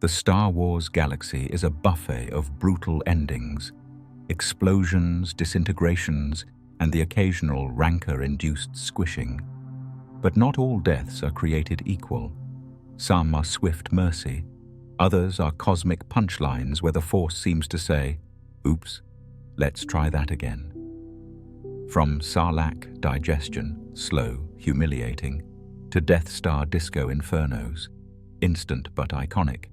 The Star Wars galaxy is a buffet of brutal endings, explosions, disintegrations, and the occasional rancor-induced squishing. But not all deaths are created equal. Some are swift mercy, others are cosmic punchlines where the Force seems to say, "Oops, let's try that again." From Sarlacc digestion, slow, humiliating, to Death Star disco infernos, instant but iconic,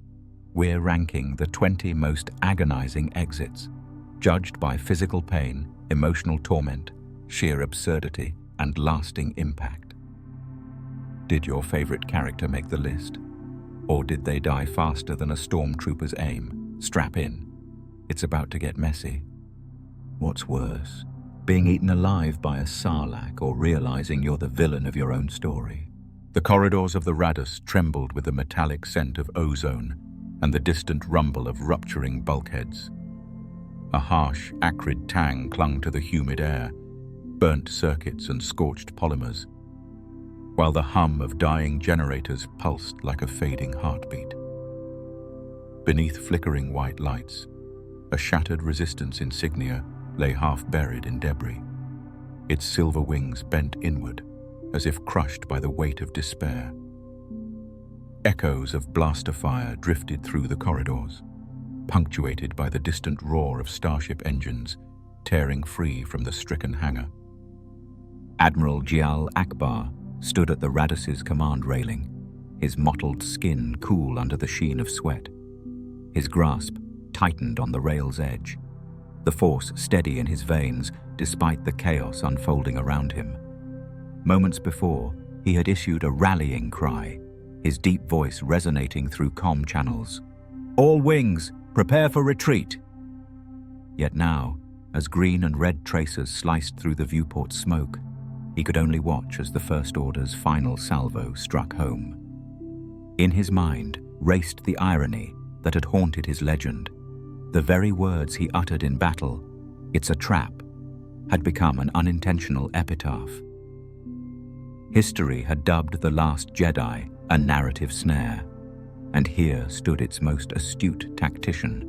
we're ranking the 20 most agonizing exits, judged by physical pain, emotional torment, sheer absurdity, and lasting impact. Did your favorite character make the list? Or did they die faster than a stormtrooper's aim? Strap in. It's about to get messy. What's worse, being eaten alive by a Sarlacc or realizing you're the villain of your own story? The corridors of the Raddus trembled with the metallic scent of ozone and the distant rumble of rupturing bulkheads. A harsh, acrid tang clung to the humid air, burnt circuits and scorched polymers, while the hum of dying generators pulsed like a fading heartbeat. Beneath flickering white lights, a shattered resistance insignia lay half buried in debris, its silver wings bent inward, as if crushed by the weight of despair. Echoes of blaster fire drifted through the corridors, punctuated by the distant roar of starship engines tearing free from the stricken hangar. Admiral Ackbar stood at the Raddus's command railing, his mottled skin cool under the sheen of sweat. His grasp tightened on the rail's edge, the Force steady in his veins despite the chaos unfolding around him. Moments before, he had issued a rallying cry, his deep voice resonating through comm channels. "All wings, prepare for retreat!" Yet now, as green and red tracers sliced through the viewport's smoke, he could only watch as the First Order's final salvo struck home. In his mind raced the irony that had haunted his legend. The very words he uttered in battle, "It's a trap," had become an unintentional epitaph. History had dubbed The Last Jedi a narrative snare, and here stood its most astute tactician,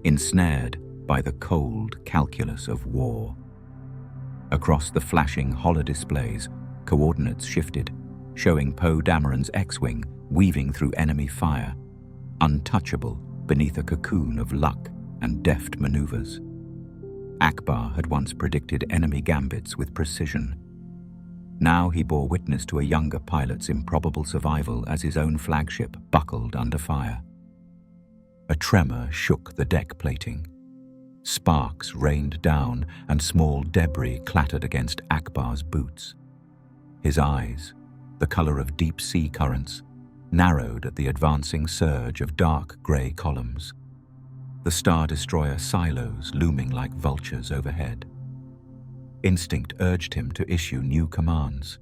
ensnared by the cold calculus of war. Across the flashing holodisplays, coordinates shifted, showing Poe Dameron's X-Wing weaving through enemy fire, untouchable beneath a cocoon of luck and deft maneuvers. Ackbar had once predicted enemy gambits with precision. Now he bore witness to a younger pilot's improbable survival as his own flagship buckled under fire. A tremor shook the deck plating. Sparks rained down and small debris clattered against Ackbar's boots. His eyes, the color of deep sea currents, narrowed at the advancing surge of dark grey columns. The Star Destroyer silos looming like vultures overhead. Instinct urged him to issue new commands,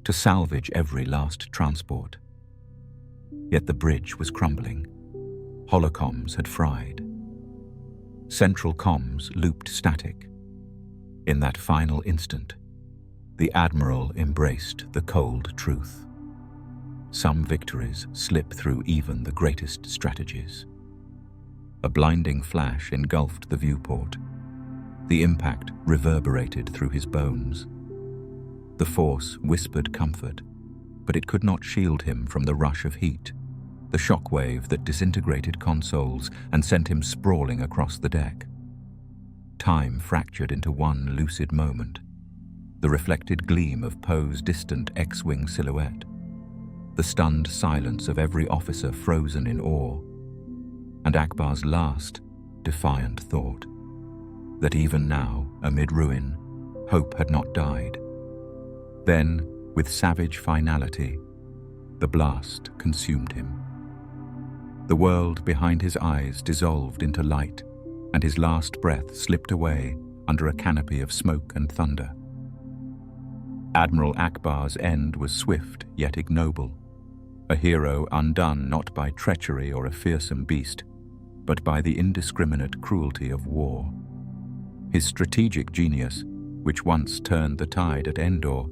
to salvage every last transport. Yet the bridge was crumbling. Holocoms had fried. Central comms looped static. In that final instant, the Admiral embraced the cold truth. Some victories slip through even the greatest strategies. A blinding flash engulfed the viewport. The impact reverberated through his bones. The Force whispered comfort, but it could not shield him from the rush of heat, the shockwave that disintegrated consoles and sent him sprawling across the deck. Time fractured into one lucid moment, the reflected gleam of Poe's distant X-Wing silhouette, the stunned silence of every officer frozen in awe, and Ackbar's last, defiant thought, that even now, amid ruin, hope had not died. Then, with savage finality, the blast consumed him. The world behind his eyes dissolved into light, and his last breath slipped away under a canopy of smoke and thunder. Admiral Ackbar's end was swift yet ignoble, a hero undone not by treachery or a fearsome beast, but by the indiscriminate cruelty of war. His strategic genius, which once turned the tide at Endor,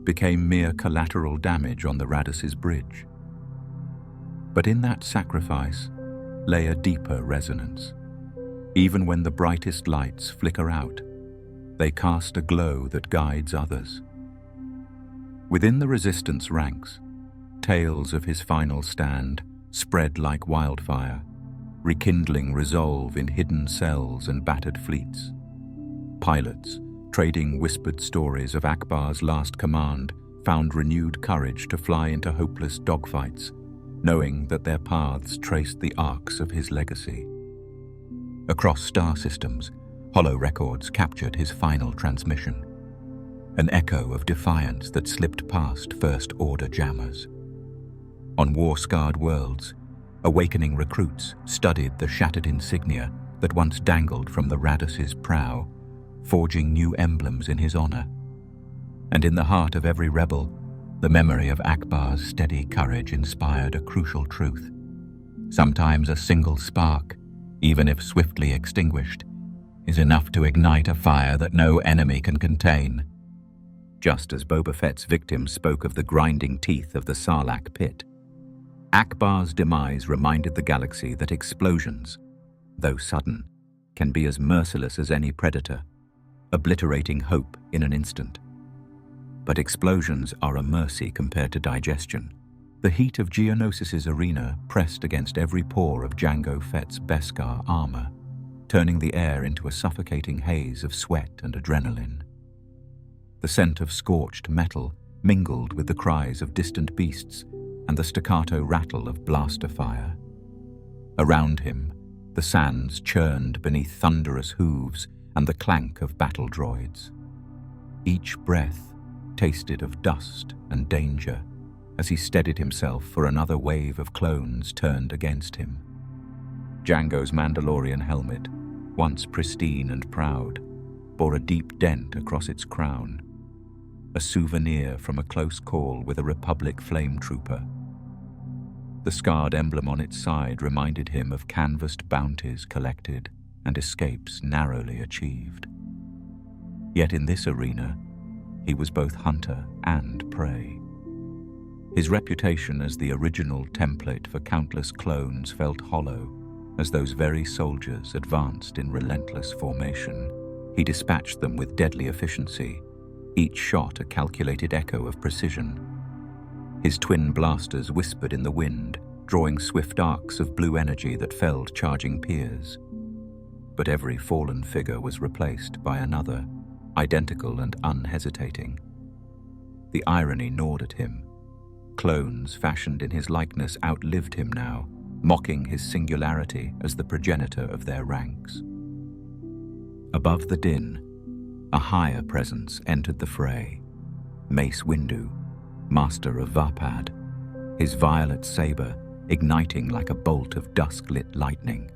became mere collateral damage on the Raddus's bridge. But in that sacrifice, lay a deeper resonance. Even when the brightest lights flicker out, they cast a glow that guides others. Within the Resistance ranks, tales of his final stand spread like wildfire, rekindling resolve in hidden cells and battered fleets. Pilots, trading whispered stories of Ackbar's last command, found renewed courage to fly into hopeless dogfights, knowing that their paths traced the arcs of his legacy. Across star systems, hollow records captured his final transmission, an echo of defiance that slipped past first-order jammers. On war-scarred worlds, awakening recruits studied the shattered insignia that once dangled from the Radus's prow, forging new emblems in his honor. And in the heart of every rebel, the memory of Ackbar's steady courage inspired a crucial truth. Sometimes a single spark, even if swiftly extinguished, is enough to ignite a fire that no enemy can contain. Just as Boba Fett's victims spoke of the grinding teeth of the Sarlacc pit, Ackbar's demise reminded the galaxy that explosions, though sudden, can be as merciless as any predator, obliterating hope in an instant. But explosions are a mercy compared to digestion. The heat of Geonosis's arena pressed against every pore of Jango Fett's Beskar armor, turning the air into a suffocating haze of sweat and adrenaline. The scent of scorched metal mingled with the cries of distant beasts and the staccato rattle of blaster fire. Around him, the sands churned beneath thunderous hooves and the clank of battle droids. Each breath tasted of dust and danger as he steadied himself for another wave of clones turned against him. Jango's Mandalorian helmet, once pristine and proud, bore a deep dent across its crown, a souvenir from a close call with a Republic flame trooper. The scarred emblem on its side reminded him of canvassed bounties collected and escapes narrowly achieved. Yet in this arena, he was both hunter and prey. His reputation as the original template for countless clones felt hollow as those very soldiers advanced in relentless formation. He dispatched them with deadly efficiency, each shot a calculated echo of precision. His twin blasters whispered in the wind, drawing swift arcs of blue energy that felled charging peers. But every fallen figure was replaced by another, identical and unhesitating. The irony gnawed at him. Clones fashioned in his likeness outlived him now, mocking his singularity as the progenitor of their ranks. Above the din, a higher presence entered the fray. Mace Windu, master of Vapad, his violet saber igniting like a bolt of dusk-lit lightning.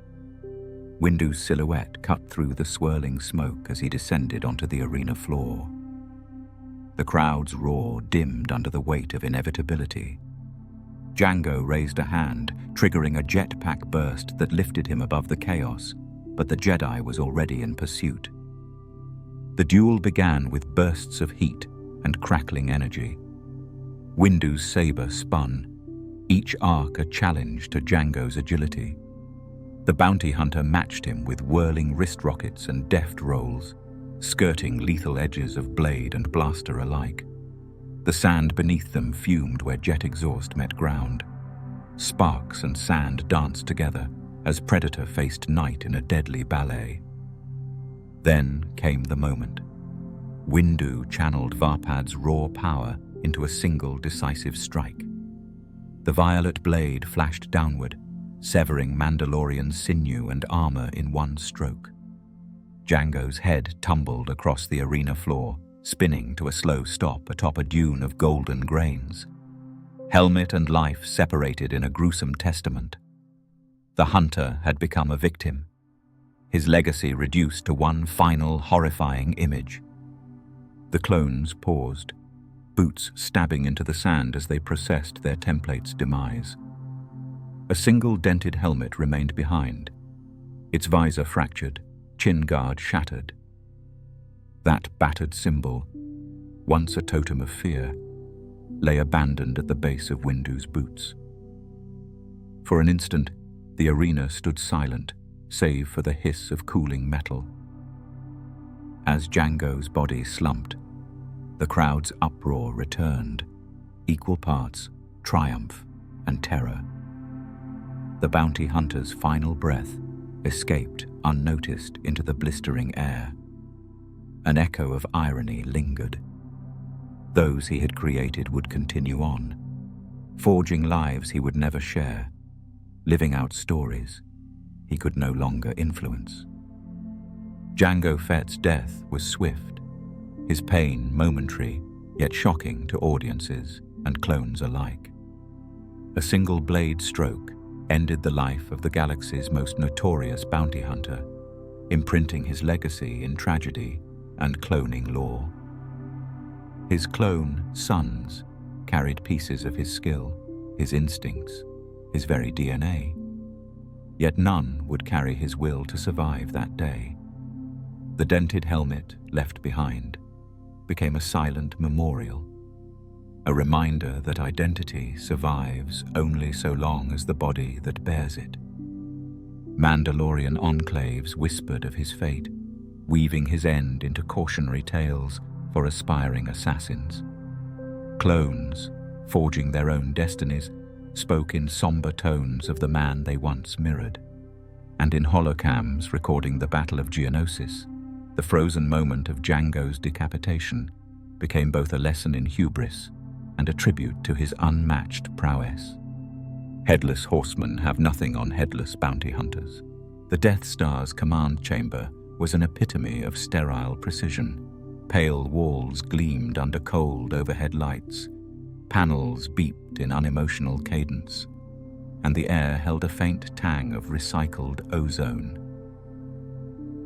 Windu's silhouette cut through the swirling smoke as he descended onto the arena floor. The crowd's roar dimmed under the weight of inevitability. Jango raised a hand, triggering a jetpack burst that lifted him above the chaos, but the Jedi was already in pursuit. The duel began with bursts of heat and crackling energy. Windu's saber spun, each arc a challenge to Jango's agility. The bounty hunter matched him with whirling wrist rockets and deft rolls, skirting lethal edges of blade and blaster alike. The sand beneath them fumed where jet exhaust met ground. Sparks and sand danced together as Predator faced night in a deadly ballet. Then came the moment. Windu channeled Vapad's raw power into a single decisive strike. The violet blade flashed downward, severing Mandalorian sinew and armor in one stroke. Jango's head tumbled across the arena floor, spinning to a slow stop atop a dune of golden grains. Helmet and life separated in a gruesome testament. The hunter had become a victim, his legacy reduced to one final horrifying image. The clones paused, boots stabbing into the sand as they processed their template's demise. A single dented helmet remained behind, its visor fractured, chin guard shattered. That battered symbol, once a totem of fear, lay abandoned at the base of Windu's boots. For an instant, The arena stood silent, save for the hiss of cooling metal. As Jango's body slumped, the crowd's uproar returned, equal parts triumph and terror. The bounty hunter's final breath escaped unnoticed into the blistering air. An echo of irony lingered. Those he had created would continue on, forging lives he would never share, living out stories he could no longer influence. Jango Fett's death was swift, his pain momentary, yet shocking to audiences and clones alike. A single blade stroke ended the life of the galaxy's most notorious bounty hunter, imprinting his legacy in tragedy and cloning lore. His clone sons carried pieces of his skill, his instincts, his very DNA. Yet none would carry his will to survive that day. The dented helmet left behind became a silent memorial, a reminder that identity survives only so long as the body that bears it. Mandalorian enclaves whispered of his fate, weaving his end into cautionary tales for aspiring assassins. Clones, forging their own destinies, spoke in somber tones of the man they once mirrored. And in holocams recording the Battle of Geonosis, the frozen moment of Jango's decapitation became both a lesson in hubris and a tribute to his unmatched prowess. Headless horsemen have nothing on headless bounty hunters. The Death Star's command chamber was an epitome of sterile precision. Pale walls gleamed under cold overhead lights. Panels beeped in unemotional cadence, and the air held a faint tang of recycled ozone.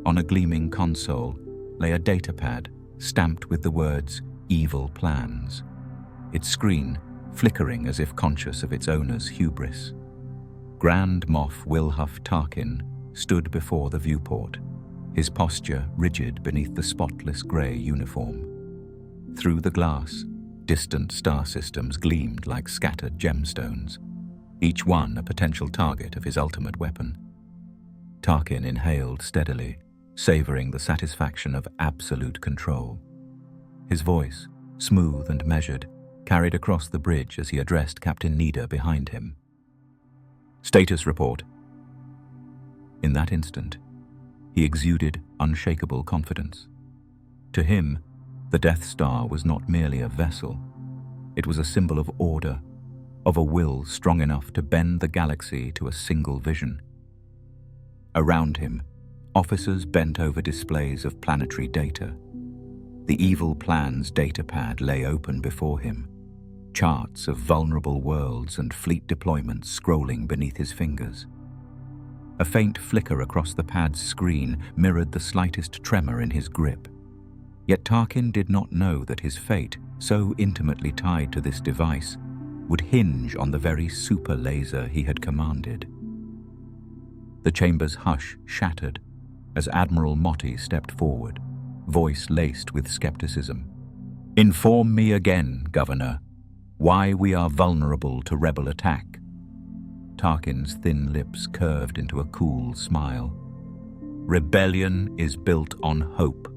On a gleaming console lay a datapad stamped with the words "Evil Plans," its screen flickering as if conscious of its owner's hubris. Grand Moff Tarkin stood before the viewport, his posture rigid beneath the spotless grey uniform. Through the glass, distant star systems gleamed like scattered gemstones, each one a potential target of his ultimate weapon. Tarkin inhaled steadily, savouring the satisfaction of absolute control. His voice, smooth and measured, carried across the bridge as he addressed Captain Needa behind him. "Status report." In that instant, he exuded unshakable confidence. To him, the Death Star was not merely a vessel. It was a symbol of order, of a will strong enough to bend the galaxy to a single vision. Around him, officers bent over displays of planetary data. The Evil Plans datapad lay open before him, charts of vulnerable worlds and fleet deployments scrolling beneath his fingers. A faint flicker across the pad's screen mirrored the slightest tremor in his grip. Yet Tarkin did not know that his fate, so intimately tied to this device, would hinge on the very super laser he had commanded. The chamber's hush shattered as Admiral Motti stepped forward, voice laced with skepticism. "Inform me again, Governor, why we are vulnerable to rebel attack." Tarkin's thin lips curved into a cool smile. "Rebellion is built on hope,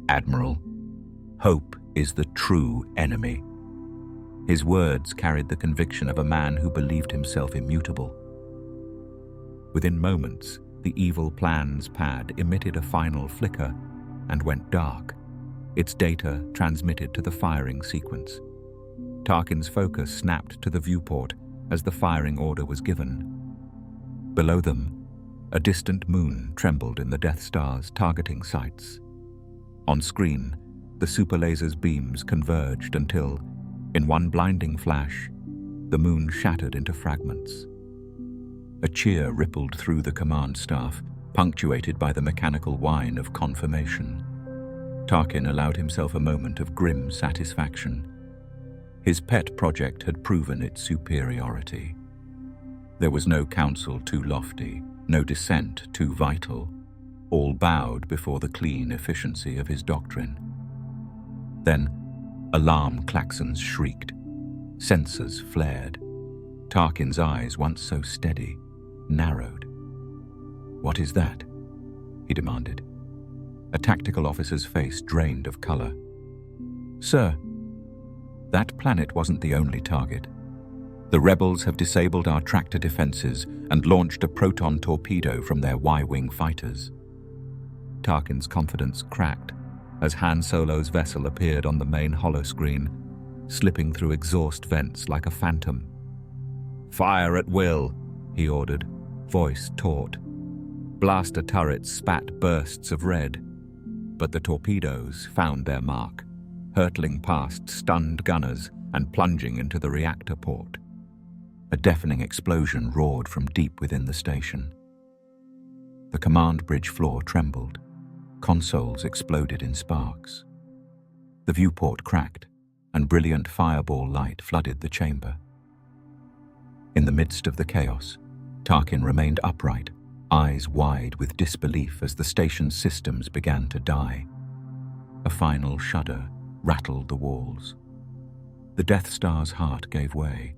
Admiral. Hope is the true enemy." His words carried the conviction of a man who believed himself immutable. Within moments, the Evil Plans pad emitted a final flicker and went dark, its data transmitted to the firing sequence. Tarkin's focus snapped to the viewport as the firing order was given. Below them, a distant moon trembled in the Death Star's targeting sights. On screen, the super laser's beams converged until, in one blinding flash, the moon shattered into fragments. A cheer rippled through the command staff, punctuated by the mechanical whine of confirmation. Tarkin allowed himself a moment of grim satisfaction. His pet project had proven its superiority. There was no council too lofty, no dissent too vital. All bowed before the clean efficiency of his doctrine. Then, alarm klaxons shrieked. Sensors flared. Tarkin's eyes, once so steady, narrowed. "What is that?" he demanded. A tactical officer's face drained of color. "Sir, that planet wasn't the only target. The rebels have disabled our tractor defenses and launched a proton torpedo from their Y-wing fighters." Tarkin's confidence cracked as Han Solo's vessel appeared on the main holoscreen, slipping through exhaust vents like a phantom. "Fire at will," he ordered, voice taut. Blaster turrets spat bursts of red, but the torpedoes found their mark, hurtling past stunned gunners and plunging into the reactor port. A deafening explosion roared from deep within the station. The command bridge floor trembled. Consoles exploded in sparks. The viewport cracked, and brilliant fireball light flooded the chamber. In the midst of the chaos, Tarkin remained upright, eyes wide with disbelief as the station's systems began to die. A final shudder rattled the walls. The Death Star's heart gave way.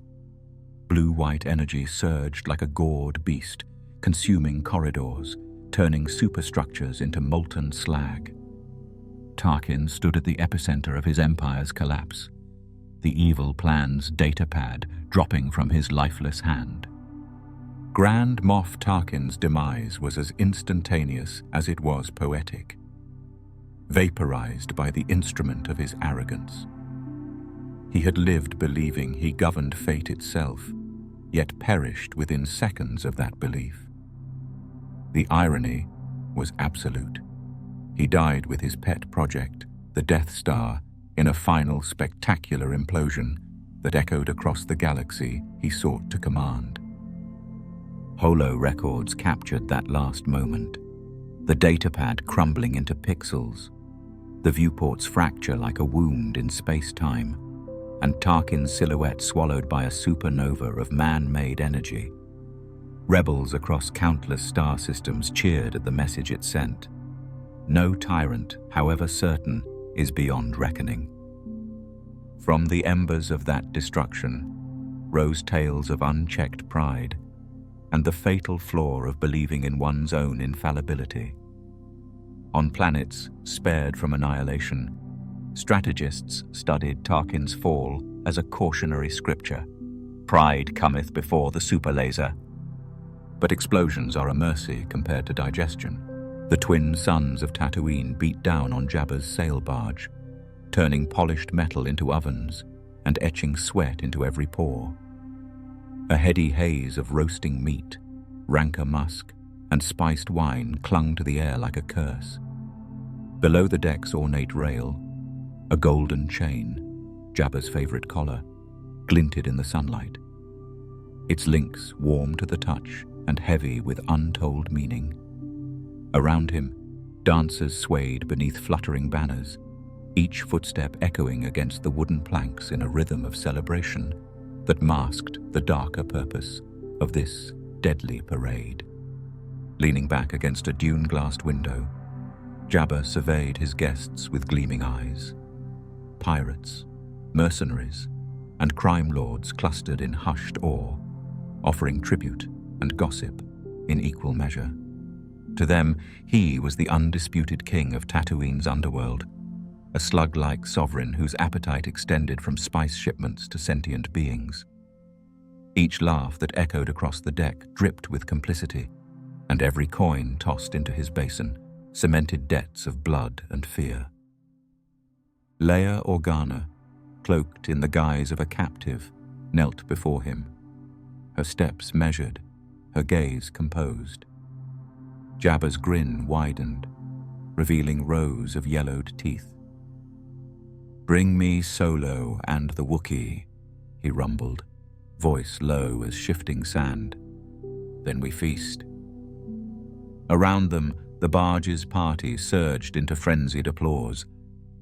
Blue-white energy surged like a gored beast, consuming corridors, turning superstructures into molten slag. Tarkin stood at the epicenter of his empire's collapse, the evil plan's datapad dropping from his lifeless hand. Grand Moff Tarkin's demise was as instantaneous as it was poetic, vaporized by the instrument of his arrogance. He had lived believing he governed fate itself, yet perished within seconds of that belief. The irony was absolute. He died with his pet project, the Death Star, in a final spectacular implosion that echoed across the galaxy he sought to command. Holo records captured that last moment, the datapad crumbling into pixels, the viewports fracture like a wound in space-time, and Tarkin's silhouette swallowed by a supernova of man-made energy. Rebels across countless star systems cheered at the message it sent. No tyrant, however certain, is beyond reckoning. From the embers of that destruction rose tales of unchecked pride and the fatal flaw of believing in one's own infallibility. On planets spared from annihilation, strategists studied Tarkin's fall as a cautionary scripture. Pride cometh before the superlaser. But explosions are a mercy compared to digestion. The twin suns of Tatooine beat down on Jabba's sail barge, turning polished metal into ovens and etching sweat into every pore. A heady haze of roasting meat, rancor musk, and spiced wine clung to the air like a curse. Below the deck's ornate rail, a golden chain, Jabba's favorite collar, glinted in the sunlight. Its links warm to the touch and heavy with untold meaning. Around him, dancers swayed beneath fluttering banners, each footstep echoing against the wooden planks in a rhythm of celebration that masked the darker purpose of this deadly parade. Leaning back against a dune-glassed window, Jabba surveyed his guests with gleaming eyes. Pirates, mercenaries, and crime lords clustered in hushed awe, offering tribute and gossip in equal measure. To them, he was the undisputed king of Tatooine's underworld, a slug-like sovereign whose appetite extended from spice shipments to sentient beings. Each laugh that echoed across the deck dripped with complicity, and every coin tossed into his basin cemented debts of blood and fear. Leia Organa, cloaked in the guise of a captive, knelt before him, her steps measured, her gaze composed. Jabba's grin widened, revealing rows of yellowed teeth. "Bring me Solo and the Wookiee," he rumbled, voice low as shifting sand. "Then we feast." Around them, the barge's party surged into frenzied applause,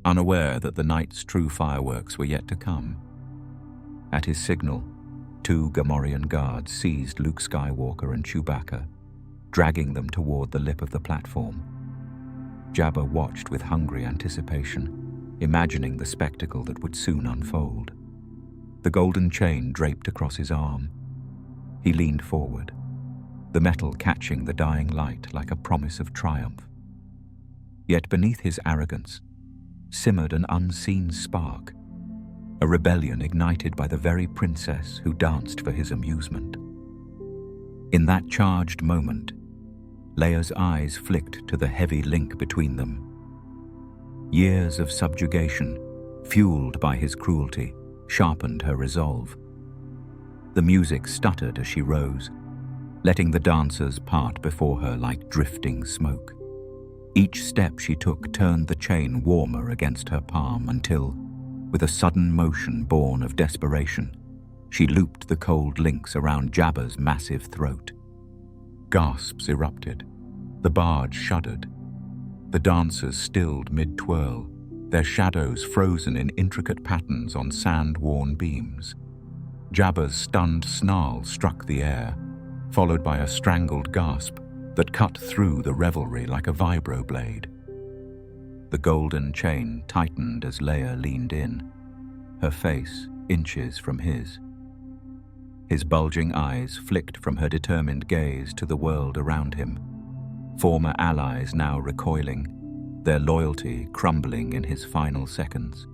unaware that the night's true fireworks were yet to come. At his signal, 2 Gamorrean guards seized Luke Skywalker and Chewbacca, dragging them toward the lip of the platform. Jabba watched with hungry anticipation, imagining the spectacle that would soon unfold. The golden chain draped across his arm. He leaned forward, the metal catching the dying light like a promise of triumph. Yet beneath his arrogance simmered an unseen spark, a rebellion ignited by the very princess who danced for his amusement. In that charged moment, Leia's eyes flicked to the heavy link between them. Years of subjugation, fueled by his cruelty, sharpened her resolve. The music stuttered as she rose, letting the dancers part before her like drifting smoke. Each step she took turned the chain warmer against her palm until, with a sudden motion born of desperation, she looped the cold links around Jabba's massive throat. Gasps erupted. The barge shuddered. The dancers stilled mid-twirl, their shadows frozen in intricate patterns on sand-worn beams. Jabba's stunned snarl struck the air, followed by a strangled gasp that cut through the revelry like a vibroblade. The golden chain tightened as Leia leaned in, her face inches from his. His bulging eyes flicked from her determined gaze to the world around him, former allies now recoiling, their loyalty crumbling in his final seconds.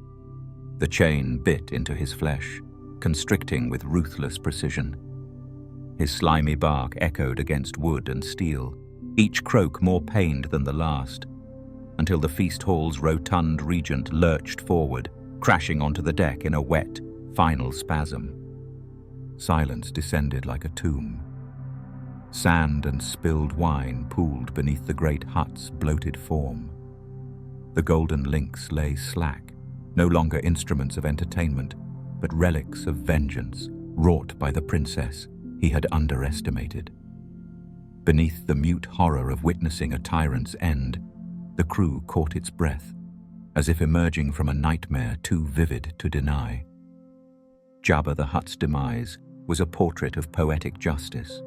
The chain bit into his flesh, constricting with ruthless precision. His slimy bark echoed against wood and steel, each croak more pained than the last, until the feast hall's rotund regent lurched forward, crashing onto the deck in a wet, final spasm. Silence descended like a tomb. Sand and spilled wine pooled beneath the great Hutt's bloated form. The golden links lay slack, no longer instruments of entertainment, but relics of vengeance wrought by the princess he had underestimated. Beneath the mute horror of witnessing a tyrant's end, the crew caught its breath, as if emerging from a nightmare too vivid to deny. Jabba the Hutt's demise was a portrait of poetic justice.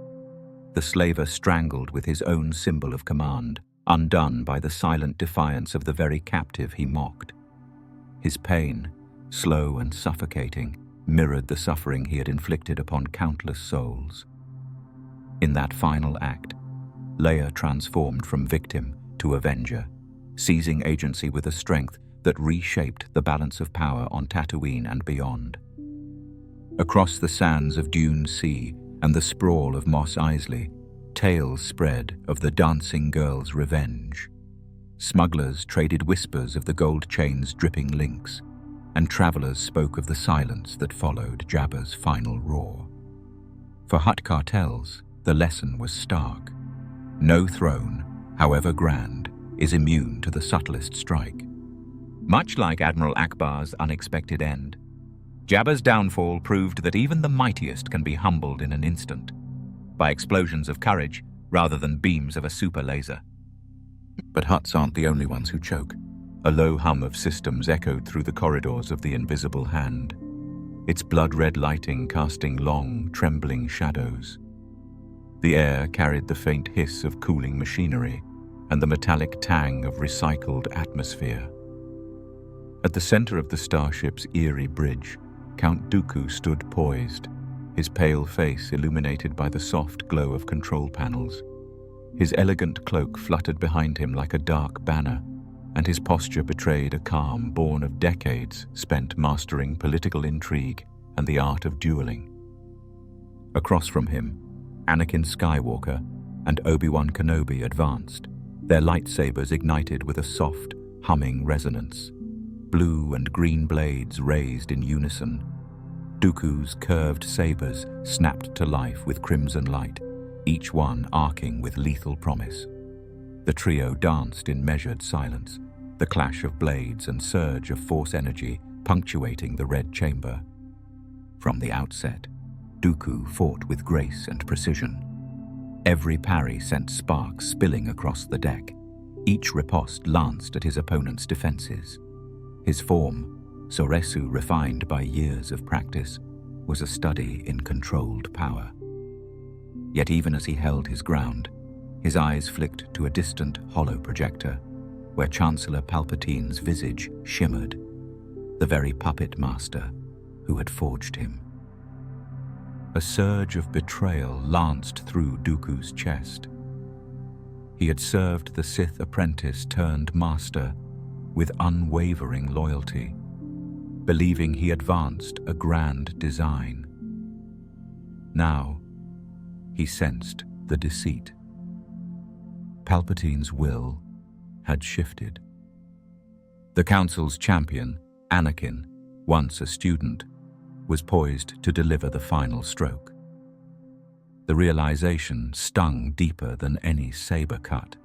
The slaver strangled with his own symbol of command, undone by the silent defiance of the very captive he mocked. His pain, slow and suffocating, mirrored the suffering he had inflicted upon countless souls. In that final act, Leia transformed from victim to avenger, seizing agency with a strength that reshaped the balance of power on Tatooine and beyond. Across the sands of Dune Sea and the sprawl of Mos Eisley, tales spread of the dancing girl's revenge. Smugglers traded whispers of the gold chain's dripping links, and travelers spoke of the silence that followed Jabba's final roar. For Hutt cartels, the lesson was stark. No throne, however grand, is immune to the subtlest strike. Much like Admiral Ackbar's unexpected end, Jabba's downfall proved that even the mightiest can be humbled in an instant, by explosions of courage rather than beams of a super laser. But Hutts aren't the only ones who choke. A low hum of systems echoed through the corridors of the invisible hand, its blood-red lighting casting long, trembling shadows. The air carried the faint hiss of cooling machinery and the metallic tang of recycled atmosphere. At the center of the starship's eerie bridge, Count Dooku stood poised, his pale face illuminated by the soft glow of control panels. His elegant cloak fluttered behind him like a dark banner, and his posture betrayed a calm born of decades spent mastering political intrigue and the art of dueling. Across from him, Anakin Skywalker and Obi-Wan Kenobi advanced, their lightsabers ignited with a soft, humming resonance. Blue and green blades raised in unison. Dooku's curved sabers snapped to life with crimson light, each one arcing with lethal promise. The trio danced in measured silence, the clash of blades and surge of force energy punctuating the red chamber. From the outset, Dooku fought with grace and precision. Every parry sent sparks spilling across the deck. Each riposte lanced at his opponent's defenses. His form, Soresu refined by years of practice, was a study in controlled power. Yet even as he held his ground, his eyes flicked to a distant hollow projector, where Chancellor Palpatine's visage shimmered, the very puppet master who had forged him. A surge of betrayal lanced through Dooku's chest. He had served the Sith apprentice turned master with unwavering loyalty, believing he advanced a grand design. Now, he sensed the deceit. Palpatine's will had shifted. The Council's champion, Anakin, once a student, was poised to deliver the final stroke. The realization stung deeper than any saber cut.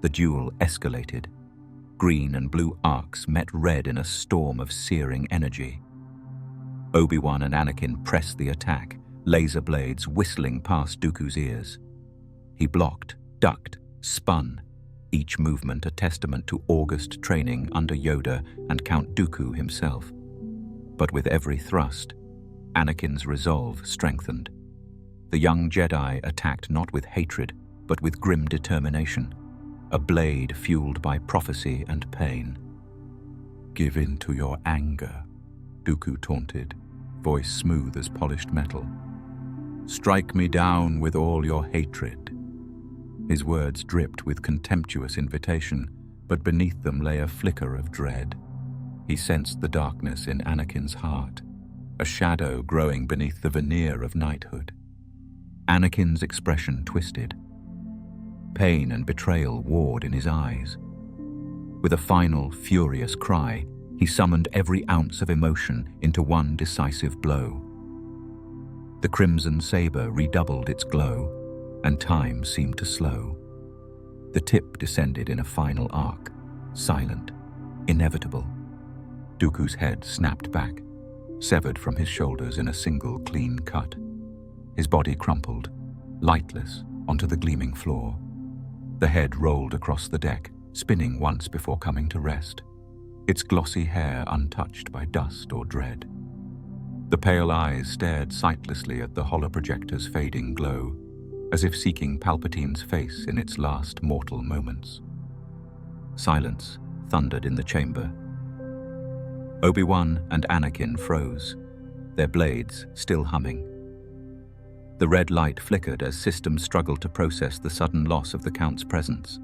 The duel escalated. Green and blue arcs met red in a storm of searing energy. Obi-Wan and Anakin pressed the attack, laser blades whistling past Dooku's ears. He blocked, ducked, spun, each movement a testament to august training under Yoda and Count Dooku himself. But with every thrust, Anakin's resolve strengthened. The young Jedi attacked not with hatred, but with grim determination, a blade fueled by prophecy and pain. "Give in to your anger," Dooku taunted, voice smooth as polished metal. "Strike me down with all your hatred." His words dripped with contemptuous invitation, but beneath them lay a flicker of dread. He sensed the darkness in Anakin's heart, a shadow growing beneath the veneer of knighthood. Anakin's expression twisted. Pain and betrayal warred in his eyes. With a final, furious cry, he summoned every ounce of emotion into one decisive blow. The crimson saber redoubled its glow, and time seemed to slow. The tip descended in a final arc, silent, inevitable. Dooku's head snapped back, severed from his shoulders in a single clean cut. His body crumpled, lightless, onto the gleaming floor. The head rolled across the deck, spinning once before coming to rest, its glossy hair untouched by dust or dread. The pale eyes stared sightlessly at the holoprojector's fading glow, as if seeking Palpatine's face in its last mortal moments. Silence thundered in the chamber. Obi-Wan and Anakin froze, their blades still humming. The red light flickered as systems struggled to process the sudden loss of the Count's presence.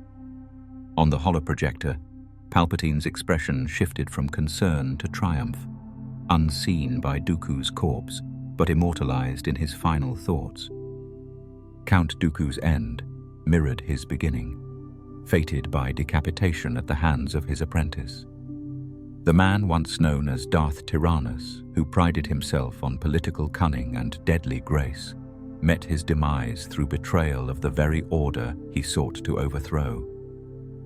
On the holoprojector, Palpatine's expression shifted from concern to triumph, unseen by Dooku's corpse, but immortalized in his final thoughts. Count Dooku's end mirrored his beginning, fated by decapitation at the hands of his apprentice. The man once known as Darth Tyrannus, who prided himself on political cunning and deadly grace, met his demise through betrayal of the very order he sought to overthrow.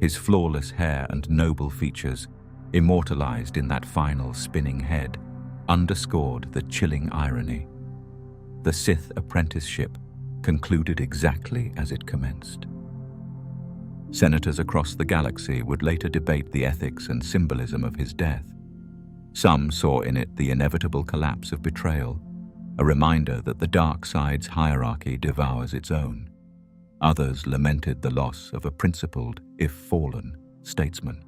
His flawless hair and noble features, immortalized in that final spinning head, underscored the chilling irony. The Sith apprenticeship concluded exactly as it commenced. Senators across the galaxy would later debate the ethics and symbolism of his death. Some saw in it the inevitable collapse of betrayal, a reminder that the dark side's hierarchy devours its own. Others lamented the loss of a principled, if fallen, statesman.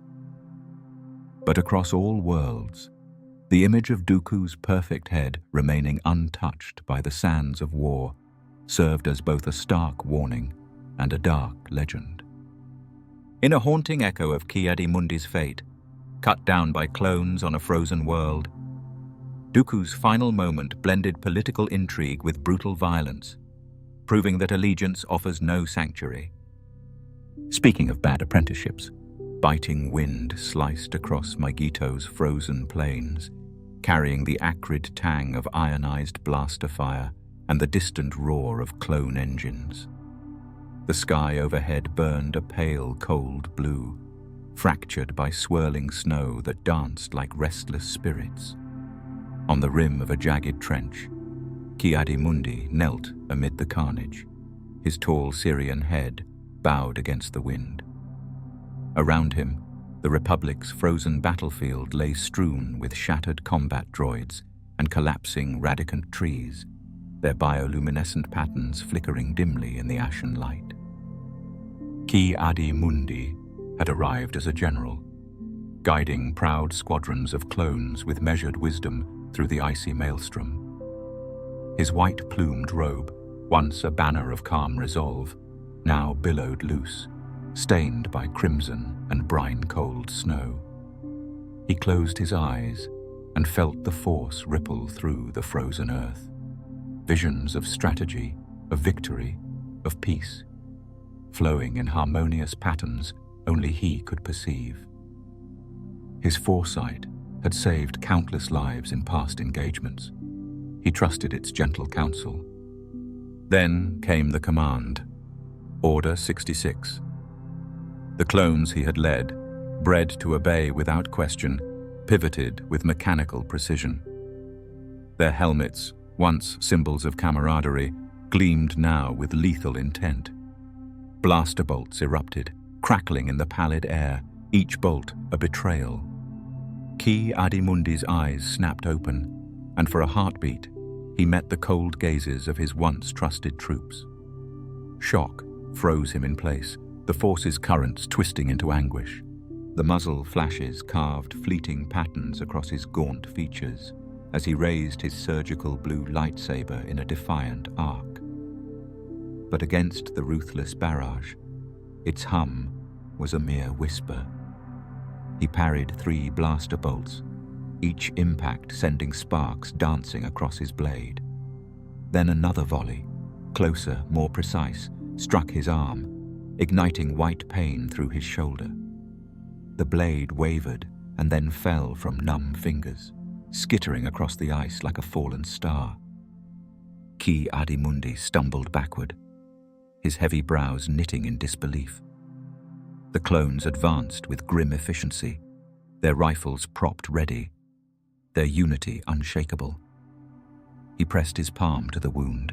But across all worlds, the image of Dooku's perfect head remaining untouched by the sands of war served as both a stark warning and a dark legend. In a haunting echo of Ki-Adi-Mundi's fate, cut down by clones on a frozen world, Dooku's final moment blended political intrigue with brutal violence, proving that allegiance offers no sanctuary. Speaking of bad apprenticeships, biting wind sliced across Megito's frozen plains, carrying the acrid tang of ionized blaster fire and the distant roar of clone engines. The sky overhead burned a pale, cold blue, fractured by swirling snow that danced like restless spirits. On the rim of a jagged trench, Ki-Adi-Mundi knelt amid the carnage, his tall Syrian head bowed against the wind. Around him, the Republic's frozen battlefield lay strewn with shattered combat droids and collapsing radicant trees, their bioluminescent patterns flickering dimly in the ashen light. Ki-Adi-Mundi had arrived as a general, guiding proud squadrons of clones with measured wisdom through the icy maelstrom. His white-plumed robe, once a banner of calm resolve, now billowed loose, stained by crimson and brine-cold snow. He closed his eyes and felt the force ripple through the frozen earth. Visions of strategy, of victory, of peace, flowing in harmonious patterns only he could perceive. His foresight had saved countless lives in past engagements. He trusted its gentle counsel. Then came the command, Order 66. The clones he had led, bred to obey without question, pivoted with mechanical precision. Their helmets, once symbols of camaraderie, gleamed now with lethal intent. Blaster bolts erupted, crackling in the pallid air, each bolt a betrayal. Ki-Adi-Mundi's eyes snapped open, and for a heartbeat, he met the cold gazes of his once trusted troops. Shock froze him in place, the Force's currents twisting into anguish. The muzzle flashes carved fleeting patterns across his gaunt features as he raised his surgical blue lightsaber in a defiant arc. But against the ruthless barrage, its hum was a mere whisper. He parried 3 blaster bolts, each impact sending sparks dancing across his blade. Then another volley, closer, more precise, struck his arm, igniting white pain through his shoulder. The blade wavered and then fell from numb fingers, skittering across the ice like a fallen star. Ki-Adi-Mundi stumbled backward, his heavy brows knitting in disbelief. The clones advanced with grim efficiency, their rifles propped ready, their unity unshakable. He pressed his palm to the wound,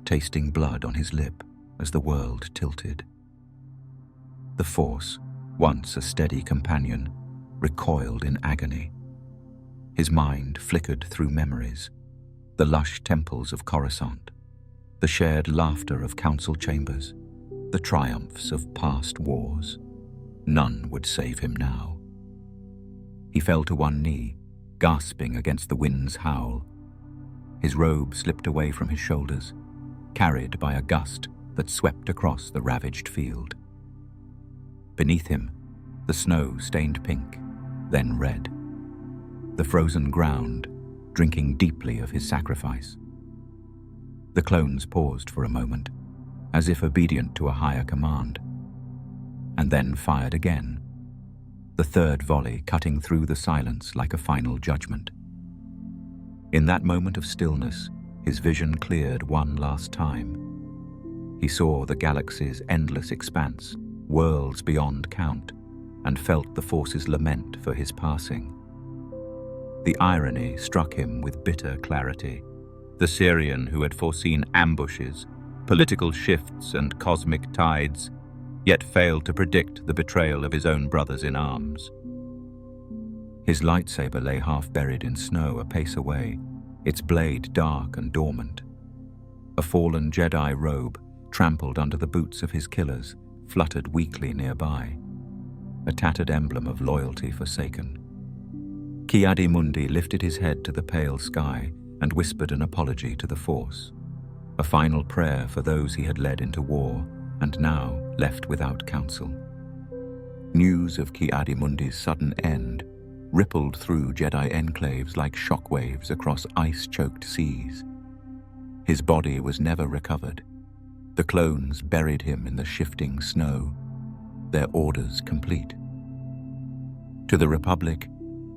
tasting blood on his lip as the world tilted. The Force, once a steady companion, recoiled in agony. His mind flickered through memories, the lush temples of Coruscant, the shared laughter of council chambers, the triumphs of past wars. None would save him now. He fell to one knee, gasping against the wind's howl. His robe slipped away from his shoulders, carried by a gust that swept across the ravaged field. Beneath him, the snow stained pink, then red. The frozen ground, drinking deeply of his sacrifice. The clones paused for a moment, as if obedient to a higher command, and then fired again, the third volley cutting through the silence like a final judgment. In that moment of stillness, his vision cleared one last time. He saw the galaxy's endless expanse, worlds beyond count, and felt the Force's lament for his passing. The irony struck him with bitter clarity. The Syrian who had foreseen ambushes, political shifts and cosmic tides, yet failed to predict the betrayal of his own brothers in arms. His lightsaber lay half buried in snow a pace away, its blade dark and dormant. A fallen Jedi robe, trampled under the boots of his killers, fluttered weakly nearby, a tattered emblem of loyalty forsaken. Ki-Adi-Mundi lifted his head to the pale sky and whispered an apology to the Force, a final prayer for those he had led into war and now left without counsel. News of Ki-Adi-Mundi's sudden end rippled through Jedi enclaves like shockwaves across ice-choked seas. His body was never recovered. The clones buried him in the shifting snow, their orders complete. To the Republic,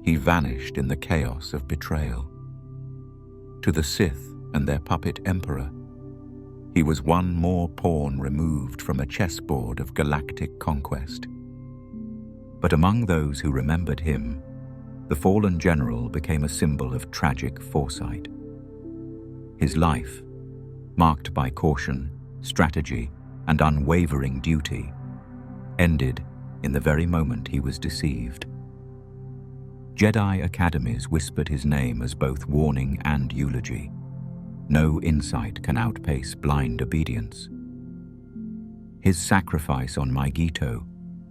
he vanished in the chaos of betrayal. To the Sith and their puppet Emperor, he was one more pawn removed from a chessboard of galactic conquest. But among those who remembered him, the fallen general became a symbol of tragic foresight. His life, marked by caution, strategy, and unwavering duty, ended in the very moment he was deceived. Jedi academies whispered his name as both warning and eulogy. No insight can outpace blind obedience. His sacrifice on Mygeeto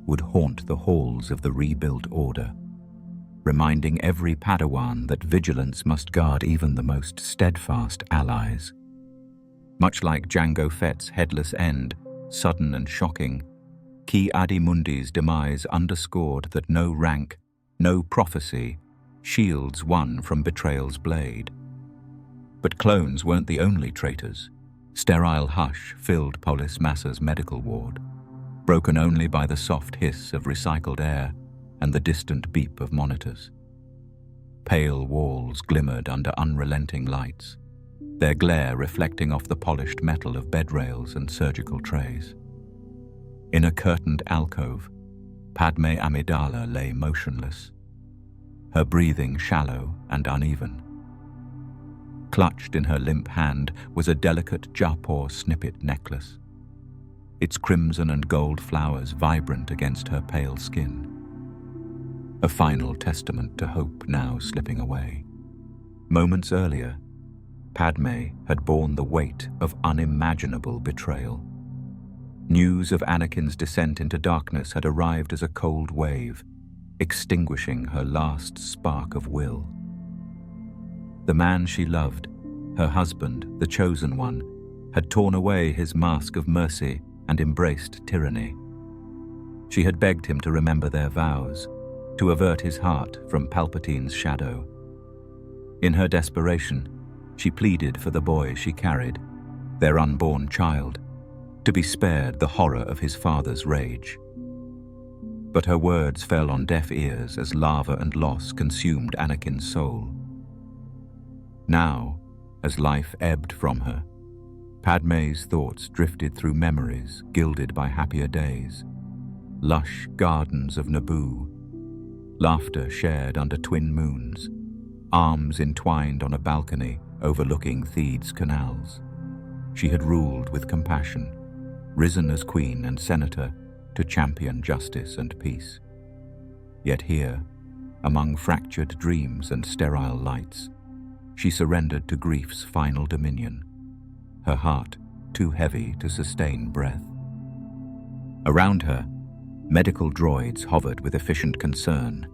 would haunt the halls of the rebuilt order, reminding every Padawan that vigilance must guard even the most steadfast allies. Much like Jango Fett's headless end, sudden and shocking, Ki-Adi-Mundi's demise underscored that no rank, no prophecy, shields one from betrayal's blade. But clones weren't the only traitors. Sterile hush filled Polis Massa's medical ward, broken only by the soft hiss of recycled air and the distant beep of monitors. Pale walls glimmered under unrelenting lights, their glare reflecting off the polished metal of bed rails and surgical trays. In a curtained alcove, Padmé Amidala lay motionless, her breathing shallow and uneven. Clutched in her limp hand was a delicate Jabba snippet necklace, its crimson and gold flowers vibrant against her pale skin. A final testament to hope now slipping away. Moments earlier, Padmé had borne the weight of unimaginable betrayal. News of Anakin's descent into darkness had arrived as a cold wave, extinguishing her last spark of will. The man she loved, her husband, the chosen one, had torn away his mask of mercy and embraced tyranny. She had begged him to remember their vows, to avert his heart from Palpatine's shadow. In her desperation, she pleaded for the boy she carried, their unborn child, to be spared the horror of his father's rage. But her words fell on deaf ears as lava and loss consumed Anakin's soul. Now, as life ebbed from her, Padmé's thoughts drifted through memories gilded by happier days, lush gardens of Naboo, laughter shared under twin moons, arms entwined on a balcony overlooking Theed's canals. She had ruled with compassion, risen as queen and senator to champion justice and peace. Yet here, among fractured dreams and sterile lights, she surrendered to grief's final dominion, her heart too heavy to sustain breath. Around her, medical droids hovered with efficient concern,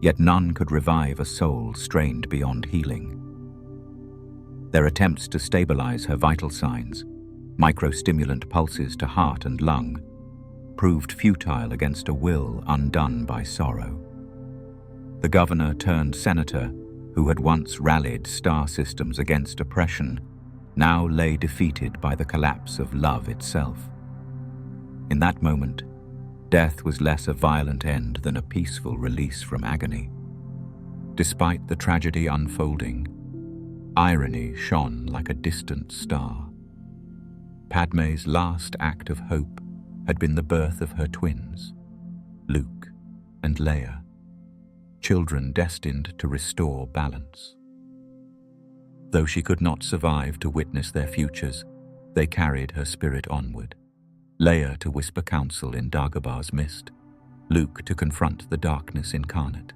yet none could revive a soul strained beyond healing. Their attempts to stabilize her vital signs, microstimulant pulses to heart and lung, proved futile against a will undone by sorrow. The governor turned senator, who had once rallied star systems against oppression, now lay defeated by the collapse of love itself. In that moment, death was less a violent end than a peaceful release from agony. Despite the tragedy unfolding, irony shone like a distant star. Padmé's last act of hope had been the birth of her twins, Luke and Leia, children destined to restore balance. Though she could not survive to witness their futures, they carried her spirit onward. Leia to whisper counsel in Dagobah's mist, Luke to confront the darkness incarnate.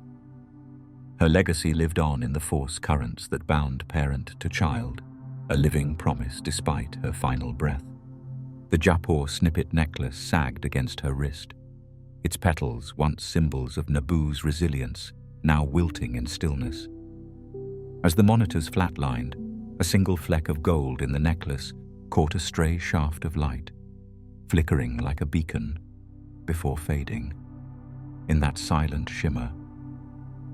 Her legacy lived on in the force currents that bound parent to child, a living promise despite her final breath. The Jabba snippet necklace sagged against her wrist, its petals, once symbols of Naboo's resilience, now wilting in stillness. As the monitors flatlined, a single fleck of gold in the necklace caught a stray shaft of light, flickering like a beacon before fading. In that silent shimmer,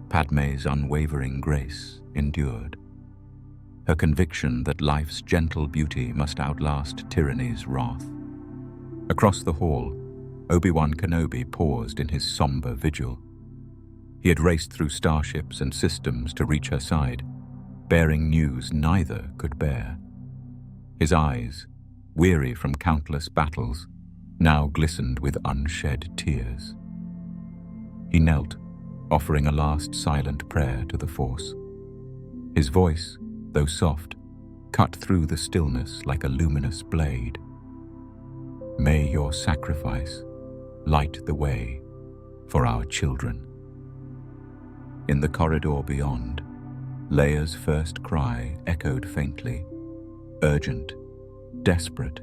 Padmé's unwavering grace endured, her conviction that life's gentle beauty must outlast tyranny's wrath. Across the hall, Obi-Wan Kenobi paused in his somber vigil. He had raced through starships and systems to reach her side, bearing news neither could bear. His eyes, weary from countless battles, now glistened with unshed tears. He knelt, offering a last silent prayer to the Force. His voice, though soft, cut through the stillness like a luminous blade. May your sacrifice light the way for our children. In the corridor beyond, Leia's first cry echoed faintly, urgent, desperate,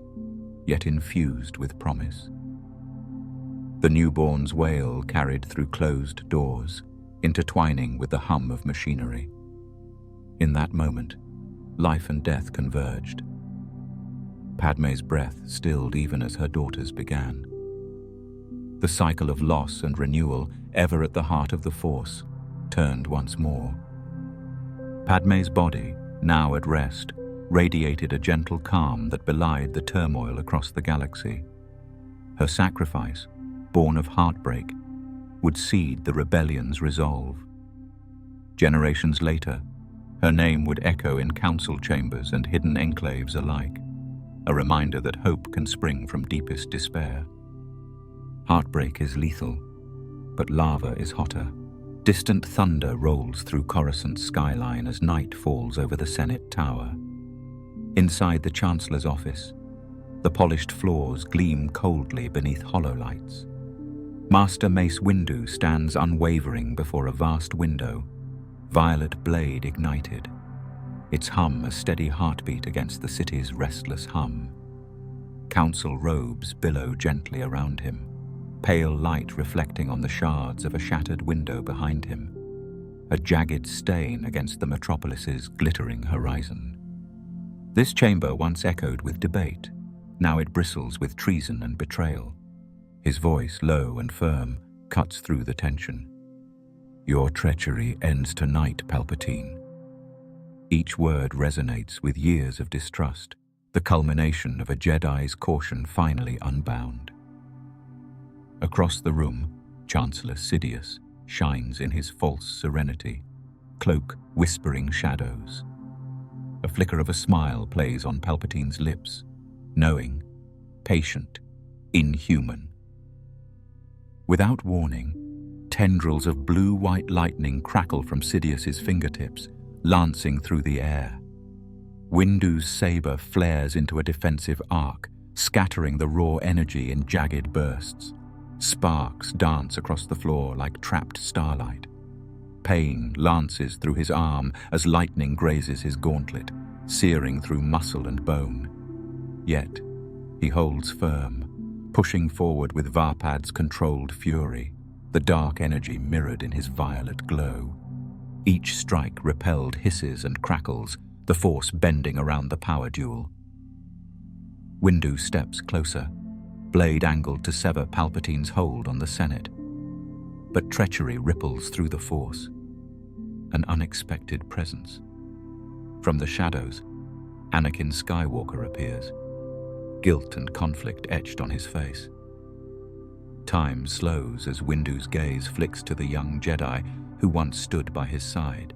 yet infused with promise. The newborn's wail carried through closed doors, intertwining with the hum of machinery. In that moment, life and death converged. Padmé's breath stilled even as her daughter's began. The cycle of loss and renewal, ever at the heart of the Force, turned once more. Padmé's body, now at rest, radiated a gentle calm that belied the turmoil across the galaxy. Her sacrifice, born of heartbreak, would seed the rebellion's resolve. Generations later, her name would echo in council chambers and hidden enclaves alike, a reminder that hope can spring from deepest despair. Heartbreak is lethal, but lava is hotter. Distant thunder rolls through Coruscant's skyline as night falls over the Senate Tower. Inside the Chancellor's office, the polished floors gleam coldly beneath hollow lights. Master Mace Windu stands unwavering before a vast window, violet blade ignited, its hum a steady heartbeat against the city's restless hum. Council robes billow gently around him, pale light reflecting on the shards of a shattered window behind him, a jagged stain against the metropolis's glittering horizon. This chamber once echoed with debate. Now it bristles with treason and betrayal. His voice, low and firm, cuts through the tension. "Your treachery ends tonight, Palpatine." Each word resonates with years of distrust, the culmination of a Jedi's caution finally unbound. Across the room, Chancellor Sidious shines in his false serenity, cloak whispering shadows. A flicker of a smile plays on Palpatine's lips, knowing, patient, inhuman. Without warning, tendrils of blue-white lightning crackle from Sidious's fingertips, lancing through the air. Windu's saber flares into a defensive arc, scattering the raw energy in jagged bursts. Sparks dance across the floor like trapped starlight. Pain lances through his arm as lightning grazes his gauntlet, searing through muscle and bone. Yet, he holds firm, pushing forward with Varpad's controlled fury, the dark energy mirrored in his violet glow. Each strike repelled hisses and crackles, the Force bending around the power duel. Windu steps closer, blade angled to sever Palpatine's hold on the Senate. But treachery ripples through the Force, an unexpected presence. From the shadows, Anakin Skywalker appears, guilt and conflict etched on his face. Time slows as Windu's gaze flicks to the young Jedi who once stood by his side.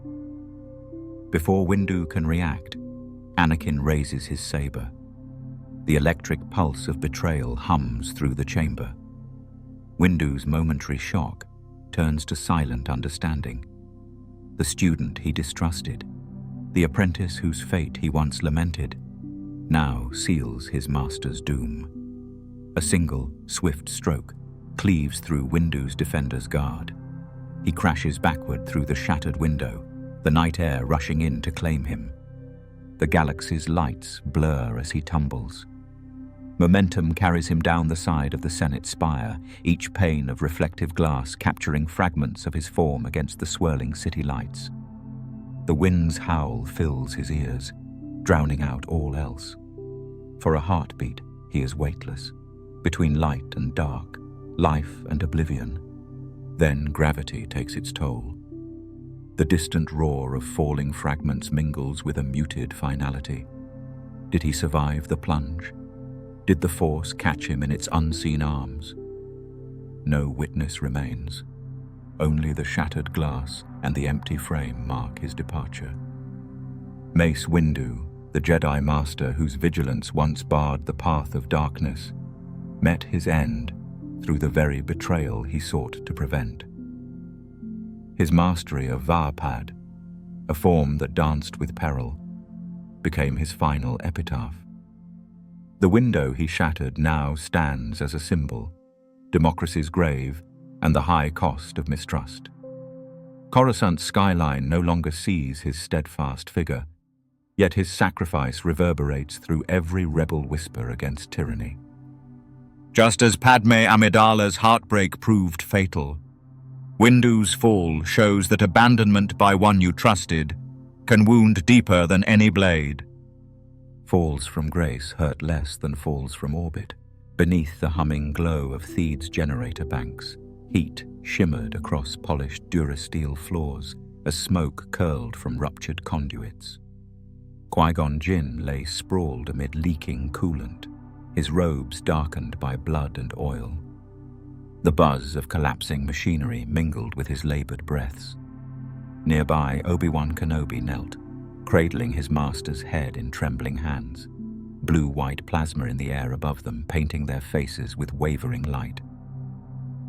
Before Windu can react, Anakin raises his saber. The electric pulse of betrayal hums through the chamber. Windu's momentary shock turns to silent understanding. The student he distrusted, the apprentice whose fate he once lamented, now seals his master's doom. A single, swift stroke cleaves through Windu's defender's guard. He crashes backward through the shattered window, the night air rushing in to claim him. The galaxy's lights blur as he tumbles. Momentum carries him down the side of the Senate spire, each pane of reflective glass capturing fragments of his form against the swirling city lights. The wind's howl fills his ears, drowning out all else. For a heartbeat, he is weightless, between light and dark, life and oblivion. Then gravity takes its toll. The distant roar of falling fragments mingles with a muted finality. Did he survive the plunge? Did the Force catch him in its unseen arms? No witness remains. Only the shattered glass and the empty frame mark his departure. Mace Windu, the Jedi Master whose vigilance once barred the path of darkness, met his end through the very betrayal he sought to prevent. His mastery of Varpad, a form that danced with peril, became his final epitaph. The window he shattered now stands as a symbol, democracy's grave and the high cost of mistrust. Coruscant's skyline no longer sees his steadfast figure, yet his sacrifice reverberates through every rebel whisper against tyranny. Just as Padmé Amidala's heartbreak proved fatal, Windu's fall shows that abandonment by one you trusted can wound deeper than any blade. Falls from grace hurt less than falls from orbit. Beneath the humming glow of Theed's generator banks, heat shimmered across polished durasteel floors as smoke curled from ruptured conduits. Qui-Gon Jinn lay sprawled amid leaking coolant, his robes darkened by blood and oil. The buzz of collapsing machinery mingled with his labored breaths. Nearby, Obi-Wan Kenobi knelt, cradling his master's head in trembling hands, blue-white plasma in the air above them, painting their faces with wavering light.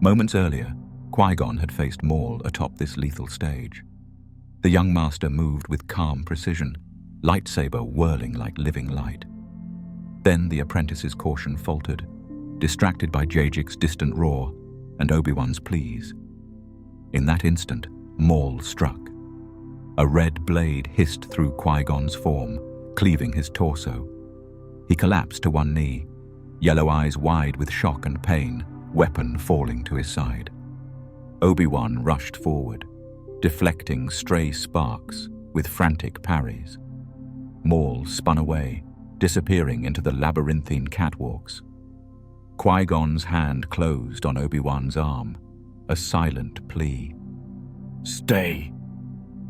Moments earlier, Qui-Gon had faced Maul atop this lethal stage. The young master moved with calm precision, lightsaber whirling like living light. Then the apprentice's caution faltered, distracted by Jajik's distant roar and Obi-Wan's pleas. In that instant, Maul struck. A red blade hissed through Qui-Gon's form, cleaving his torso. He collapsed to one knee, yellow eyes wide with shock and pain, weapon falling to his side. Obi-Wan rushed forward, deflecting stray sparks with frantic parries. Maul spun away, disappearing into the labyrinthine catwalks. Qui-Gon's hand closed on Obi-Wan's arm, a silent plea. "Stay,"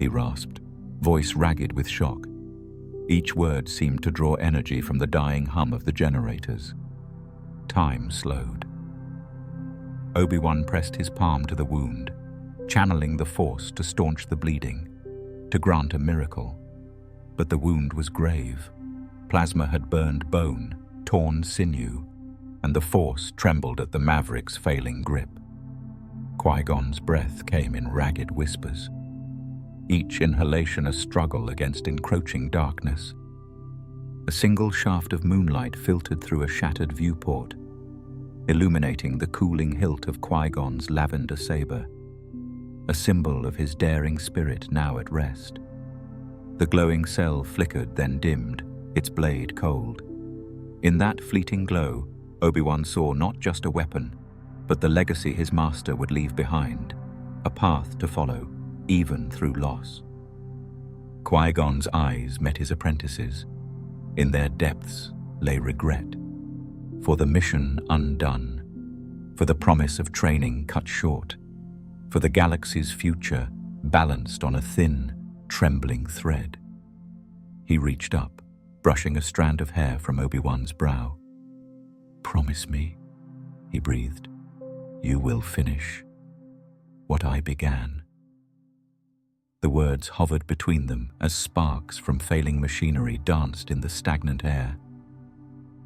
he rasped, voice ragged with shock. Each word seemed to draw energy from the dying hum of the generators. Time slowed. Obi-Wan pressed his palm to the wound, channeling the force to staunch the bleeding, to grant a miracle. But the wound was grave. Plasma had burned bone, torn sinew, and the force trembled at the Maverick's failing grip. Qui-Gon's breath came in ragged whispers, each inhalation a struggle against encroaching darkness. A single shaft of moonlight filtered through a shattered viewport, illuminating the cooling hilt of Qui-Gon's lavender saber, a symbol of his daring spirit now at rest. The glowing cell flickered, then dimmed, its blade cold. In that fleeting glow, Obi-Wan saw not just a weapon, but the legacy his master would leave behind, a path to follow, even through loss. Qui-Gon's eyes met his apprentice's. In their depths lay regret, for the mission undone, for the promise of training cut short, for the galaxy's future balanced on a thin, trembling thread. He reached up, brushing a strand of hair from Obi-Wan's brow. "Promise me," he breathed, "you will finish what I began." The words hovered between them as sparks from failing machinery danced in the stagnant air.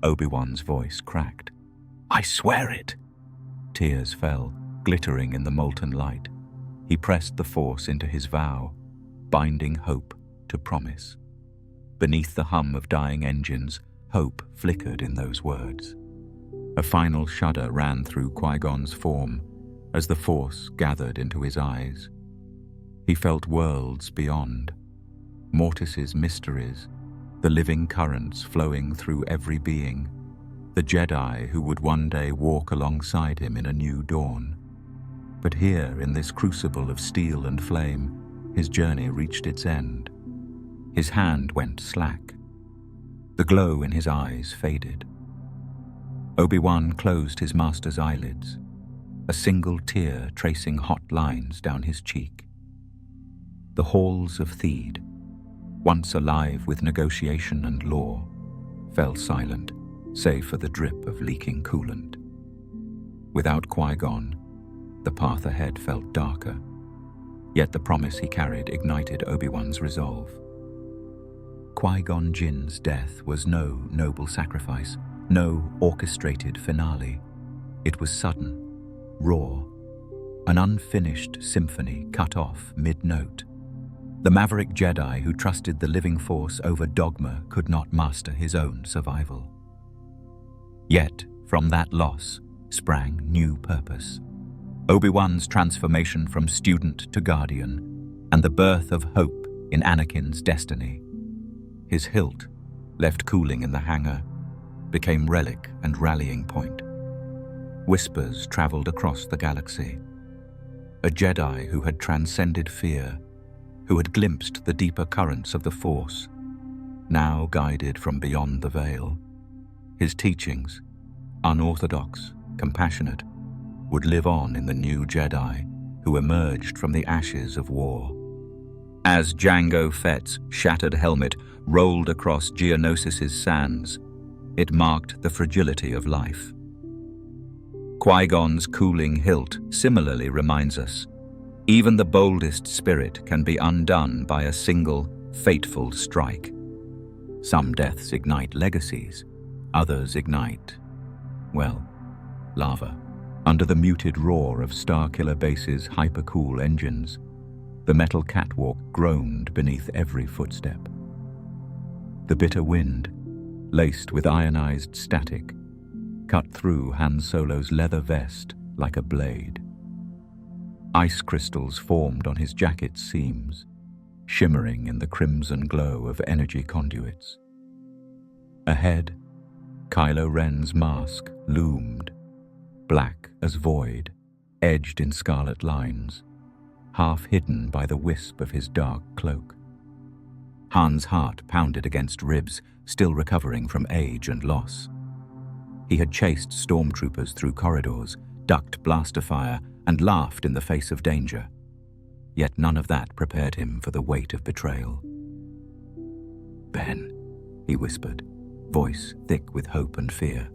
Obi-Wan's voice cracked. "I swear it!" Tears fell, glittering in the molten light. He pressed the force into his vow, binding hope to promise. Beneath the hum of dying engines, hope flickered in those words. A final shudder ran through Qui-Gon's form as the force gathered into his eyes. He felt worlds beyond, Mortis's mysteries, the living currents flowing through every being, the Jedi who would one day walk alongside him in a new dawn. But here, in this crucible of steel and flame, his journey reached its end. His hand went slack. The glow in his eyes faded. Obi-Wan closed his master's eyelids, a single tear tracing hot lines down his cheek. The halls of Theed, once alive with negotiation and law, fell silent, save for the drip of leaking coolant. Without Qui-Gon, the path ahead felt darker, yet the promise he carried ignited Obi-Wan's resolve. Qui-Gon Jinn's death was no noble sacrifice, no orchestrated finale. It was sudden, raw, an unfinished symphony cut off mid-note. The maverick Jedi who trusted the living force over dogma could not master his own survival. Yet, from that loss sprang new purpose. Obi-Wan's transformation from student to guardian, and the birth of hope in Anakin's destiny. His hilt, left cooling in the hangar, became relic and rallying point. Whispers traveled across the galaxy. a Jedi who had transcended fear, who had glimpsed the deeper currents of the Force, now guided from beyond the veil. His teachings, unorthodox, compassionate, would live on in the new Jedi who emerged from the ashes of war. As Jango Fett's shattered helmet rolled across Geonosis's sands, it marked the fragility of life. Qui-Gon's cooling hilt similarly reminds us, even the boldest spirit can be undone by a single, fateful strike. Some deaths ignite legacies, others ignite, well, lava. Under the muted roar of Starkiller Base's hypercool engines, the metal catwalk groaned beneath every footstep. The bitter wind, laced with ionized static, cut through Han Solo's leather vest like a blade. Ice crystals formed on his jacket's seams, shimmering in the crimson glow of energy conduits. Ahead, Kylo Ren's mask loomed, black as void, edged in scarlet lines, half hidden by the wisp of his dark cloak. Han's heart pounded against ribs, still recovering from age and loss. He had chased stormtroopers through corridors, ducked blaster fire, and laughed in the face of danger. Yet none of that prepared him for the weight of betrayal. "Ben," he whispered, voice thick with hope and fear.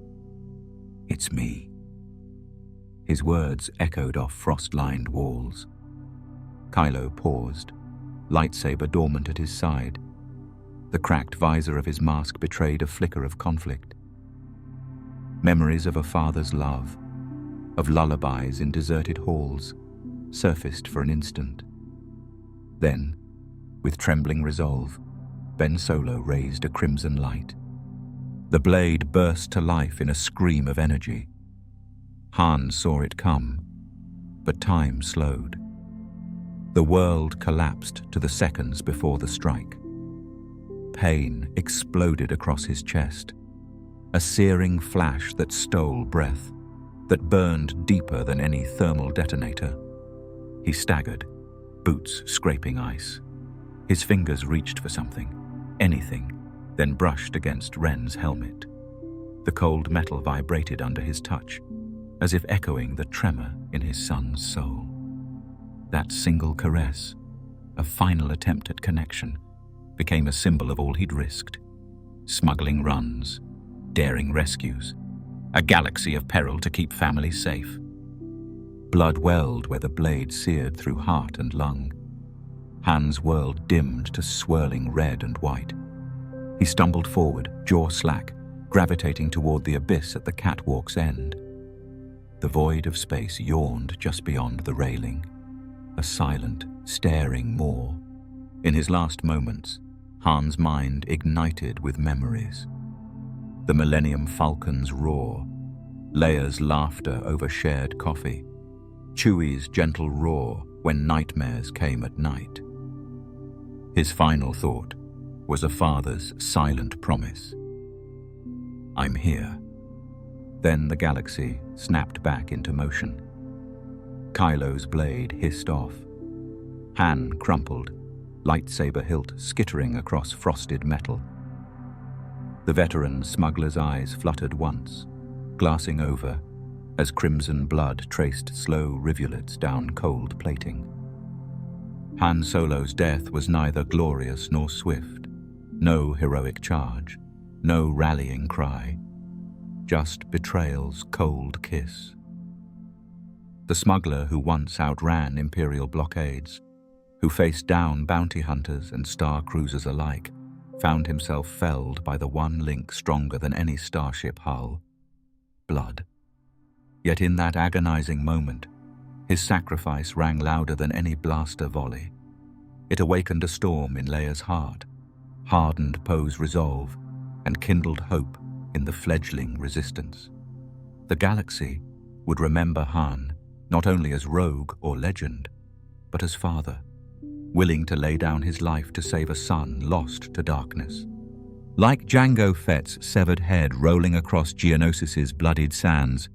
"It's me." His words echoed off frost-lined walls. Kylo paused, lightsaber dormant at his side. The cracked visor of his mask betrayed a flicker of conflict. Memories of a father's love, of lullabies in deserted halls, surfaced for an instant. Then, with trembling resolve, Ben Solo raised a crimson light. The blade burst to life in a scream of energy. Han saw it come, but time slowed. The world collapsed to the seconds before the strike. Pain exploded across his chest, a searing flash that stole breath, that burned deeper than any thermal detonator. He staggered, boots scraping ice. His fingers reached for something, anything, then brushed against Ren's helmet. The cold metal vibrated under his touch, as if echoing the tremor in his son's soul. That single caress, a final attempt at connection, became a symbol of all he'd risked. Smuggling runs, daring rescues, a galaxy of peril to keep families safe. Blood welled where the blade seared through heart and lung. Han's world dimmed to swirling red and white. He stumbled forward, jaw slack, gravitating toward the abyss at the catwalk's end. The void of space yawned just beyond the railing, a silent, staring maw. In his last moments, Han's mind ignited with memories. The Millennium Falcon's roar, Leia's laughter over shared coffee, Chewie's gentle roar when nightmares came at night. His final thought was a father's silent promise. "I'm here." Then the galaxy snapped back into motion. Kylo's blade hissed off. Han crumpled, lightsaber hilt skittering across frosted metal. The veteran smuggler's eyes fluttered once, glassing over, as crimson blood traced slow rivulets down cold plating. Han Solo's death was neither glorious nor swift, no heroic charge, no rallying cry, just betrayal's cold kiss. The smuggler who once outran Imperial blockades, who faced down bounty hunters and star cruisers alike, found himself felled by the one link stronger than any starship hull: blood. Yet in that agonizing moment, his sacrifice rang louder than any blaster volley. It awakened a storm in Leia's heart, hardened Poe's resolve, and kindled hope in the fledgling resistance. The galaxy would remember Han not only as rogue or legend, but as father, willing to lay down his life to save a son lost to darkness. Like Jango Fett's severed head rolling across Geonosis's bloodied sands,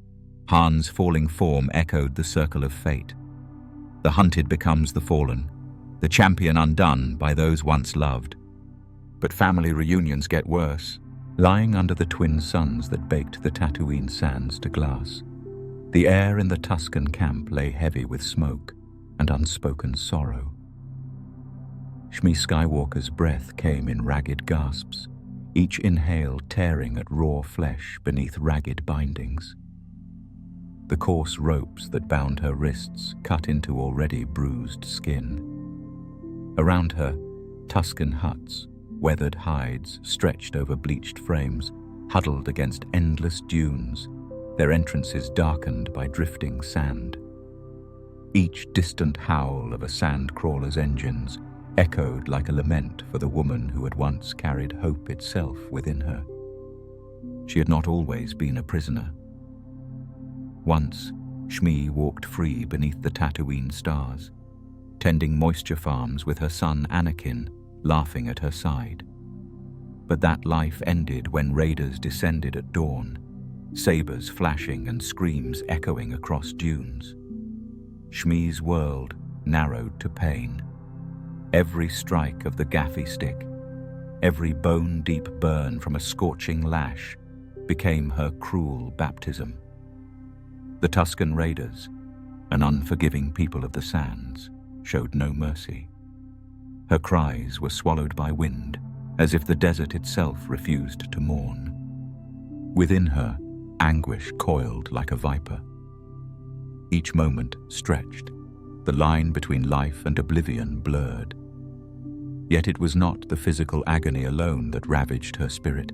Han's falling form echoed the circle of fate. The hunted becomes the fallen, the champion undone by those once loved. But family reunions get worse. Lying under the twin suns that baked the Tatooine sands to glass, the air in the Tusken camp lay heavy with smoke and unspoken sorrow. Shmi Skywalker's breath came in ragged gasps, each inhale tearing at raw flesh beneath ragged bindings. The coarse ropes that bound her wrists cut into already bruised skin. Around her, Tusken huts, weathered hides stretched over bleached frames, huddled against endless dunes, their entrances darkened by drifting sand. Each distant howl of a sand crawler's engines echoed like a lament for the woman who had once carried hope itself within her. She had not always been a prisoner. Once, Shmi walked free beneath the Tatooine stars, tending moisture farms with her son Anakin laughing at her side. But that life ended when raiders descended at dawn, sabers flashing and screams echoing across dunes. Shmi's world narrowed to pain. Every strike of the gaffy stick, every bone-deep burn from a scorching lash became her cruel baptism. The Tusken Raiders, an unforgiving people of the sands, showed no mercy. Her cries were swallowed by wind, as if the desert itself refused to mourn. Within her, anguish coiled like a viper. Each moment stretched, the line between life and oblivion blurred. Yet it was not the physical agony alone that ravaged her spirit.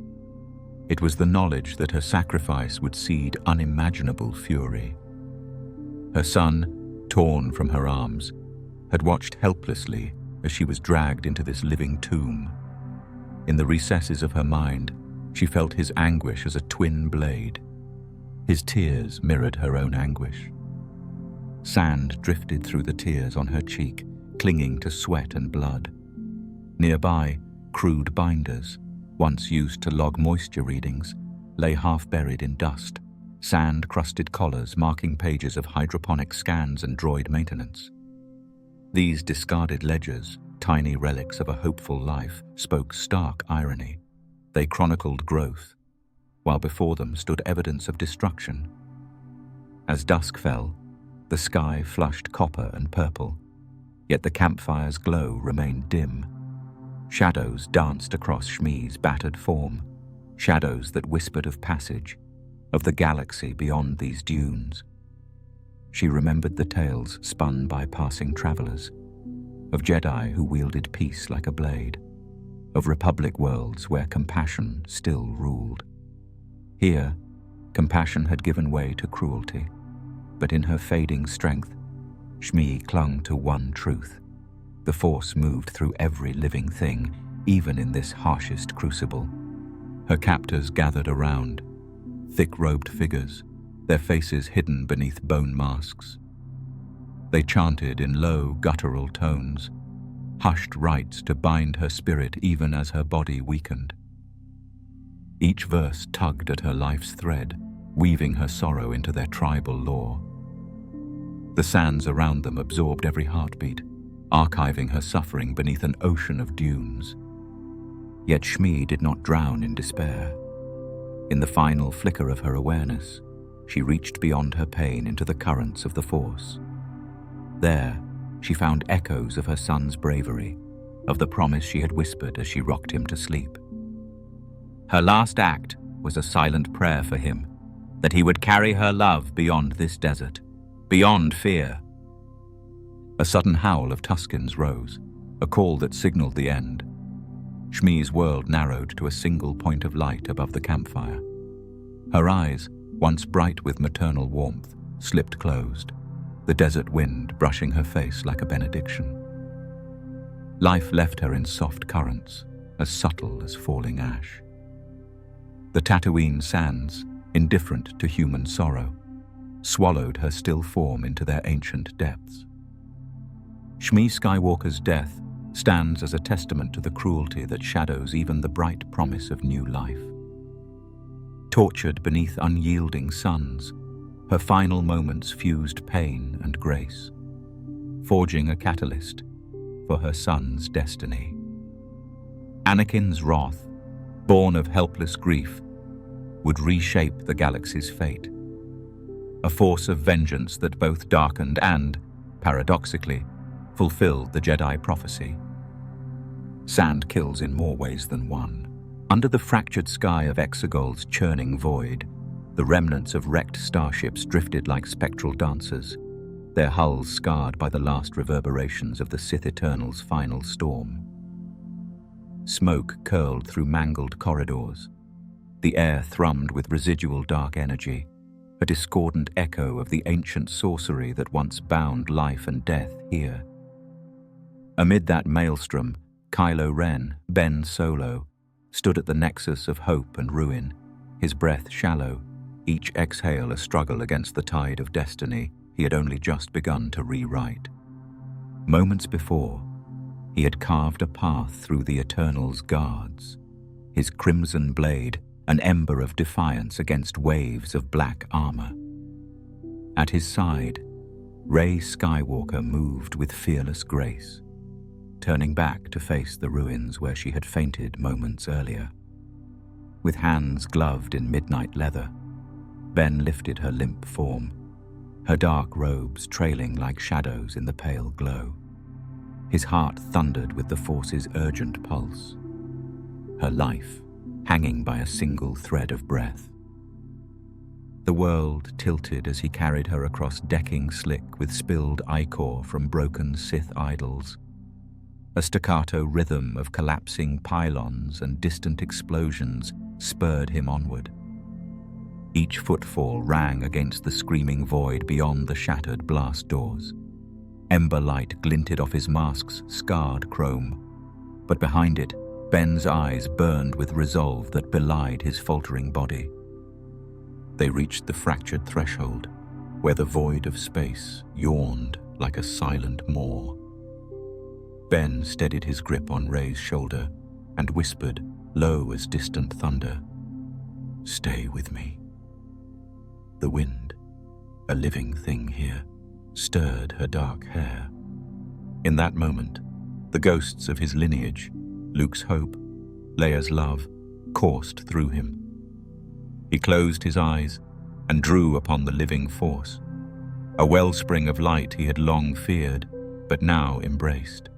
It was the knowledge that her sacrifice would seed unimaginable fury. Her son, torn from her arms, had watched helplessly as she was dragged into this living tomb. In the recesses of her mind, she felt his anguish as a twin blade. His tears mirrored her own anguish. Sand drifted through the tears on her cheek, clinging to sweat and blood. Nearby, crude binders, once used to log moisture readings, lay half-buried in dust, sand-crusted collars marking pages of hydroponic scans and droid maintenance. These discarded ledgers, tiny relics of a hopeful life, spoke stark irony. They chronicled growth, while before them stood evidence of destruction. As dusk fell, the sky flushed copper and purple, yet the campfire's glow remained dim. Shadows danced across Shmi's battered form, shadows that whispered of passage, of the galaxy beyond these dunes. She remembered the tales spun by passing travelers, of Jedi who wielded peace like a blade, of Republic worlds where compassion still ruled. Here, compassion had given way to cruelty, but in her fading strength, Shmi clung to one truth. The Force moved through every living thing, even in this harshest crucible. Her captors gathered around, thick-robed figures, their faces hidden beneath bone masks. They chanted in low, guttural tones, hushed rites to bind her spirit even as her body weakened. Each verse tugged at her life's thread, weaving her sorrow into their tribal lore. The sands around them absorbed every heartbeat, archiving her suffering beneath an ocean of dunes. Yet Shmi did not drown in despair. In the final flicker of her awareness, she reached beyond her pain into the currents of the Force. There, she found echoes of her son's bravery, of the promise she had whispered as she rocked him to sleep. Her last act was a silent prayer for him, that he would carry her love beyond this desert, beyond fear. A sudden howl of Tuskens rose, a call that signaled the end. Shmi's world narrowed to a single point of light above the campfire. Her eyes, once bright with maternal warmth, slipped closed, the desert wind brushing her face like a benediction. Life left her in soft currents, as subtle as falling ash. The Tatooine sands, indifferent to human sorrow, swallowed her still form into their ancient depths. Shmi Skywalker's death stands as a testament to the cruelty that shadows even the bright promise of new life. Tortured beneath unyielding suns, her final moments fused pain and grace. forging a catalyst for her son's destiny. Anakin's wrath, born of helpless grief, would reshape the galaxy's fate. A force of vengeance that both darkened and, paradoxically, fulfilled the Jedi prophecy. Sand kills in more ways than one. Under the fractured sky of Exegol's churning void, the remnants of wrecked starships drifted like spectral dancers, their hulls scarred by the last reverberations of the Sith Eternal's final storm. Smoke curled through mangled corridors. The air thrummed with residual dark energy, a discordant echo of the ancient sorcery that once bound life and death here. Amid that maelstrom, Kylo Ren, Ben Solo, stood at the nexus of hope and ruin, his breath shallow, each exhale a struggle against the tide of destiny he had only just begun to rewrite. Moments before, he had carved a path through the Eternal's guards, his crimson blade an ember of defiance against waves of black armor. At his side, Rey Skywalker moved with fearless grace, turning back to face the ruins where she had fainted moments earlier. With hands gloved in midnight leather, Ben lifted her limp form, her dark robes trailing like shadows in the pale glow. His heart thundered with the Force's urgent pulse, her life hanging by a single thread of breath. The world tilted as he carried her across decking slick with spilled ichor from broken Sith idols. A staccato rhythm of collapsing pylons and distant explosions spurred him onward. Each footfall rang against the screaming void beyond the shattered blast doors. Ember light glinted off his mask's scarred chrome, but behind it, Ben's eyes burned with resolve that belied his faltering body. They reached the fractured threshold, where the void of space yawned like a silent maw. Ben steadied his grip on Rey's shoulder and whispered, low as distant thunder, "Stay with me." The wind, a living thing here, stirred her dark hair. In that moment, the ghosts of his lineage, Luke's hope, Leia's love, coursed through him. He closed his eyes and drew upon the living force, a wellspring of light he had long feared, but now embraced.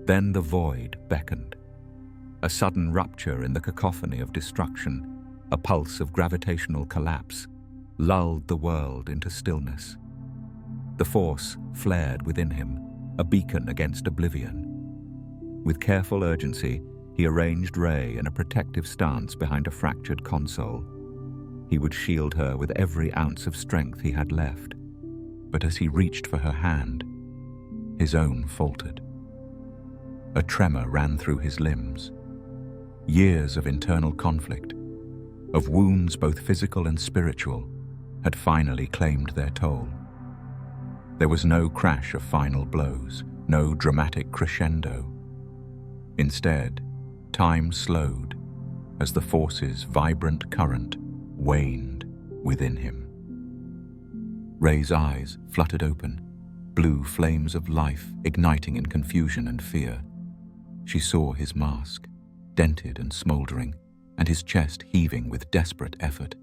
Then the void beckoned. A sudden rupture in the cacophony of destruction, a pulse of gravitational collapse, lulled the world into stillness. The Force flared within him, a beacon against oblivion. With careful urgency, he arranged Rey in a protective stance behind a fractured console. He would shield her with every ounce of strength he had left. But as he reached for her hand, his own faltered. A tremor ran through his limbs. Years of internal conflict, of wounds both physical and spiritual, had finally claimed their toll. There was no crash of final blows, no dramatic crescendo. Instead, time slowed as the Force's vibrant current waned within him. Rey's eyes fluttered open, blue flames of life igniting in confusion and fear. She saw his mask, dented and smoldering, and his chest heaving with desperate effort.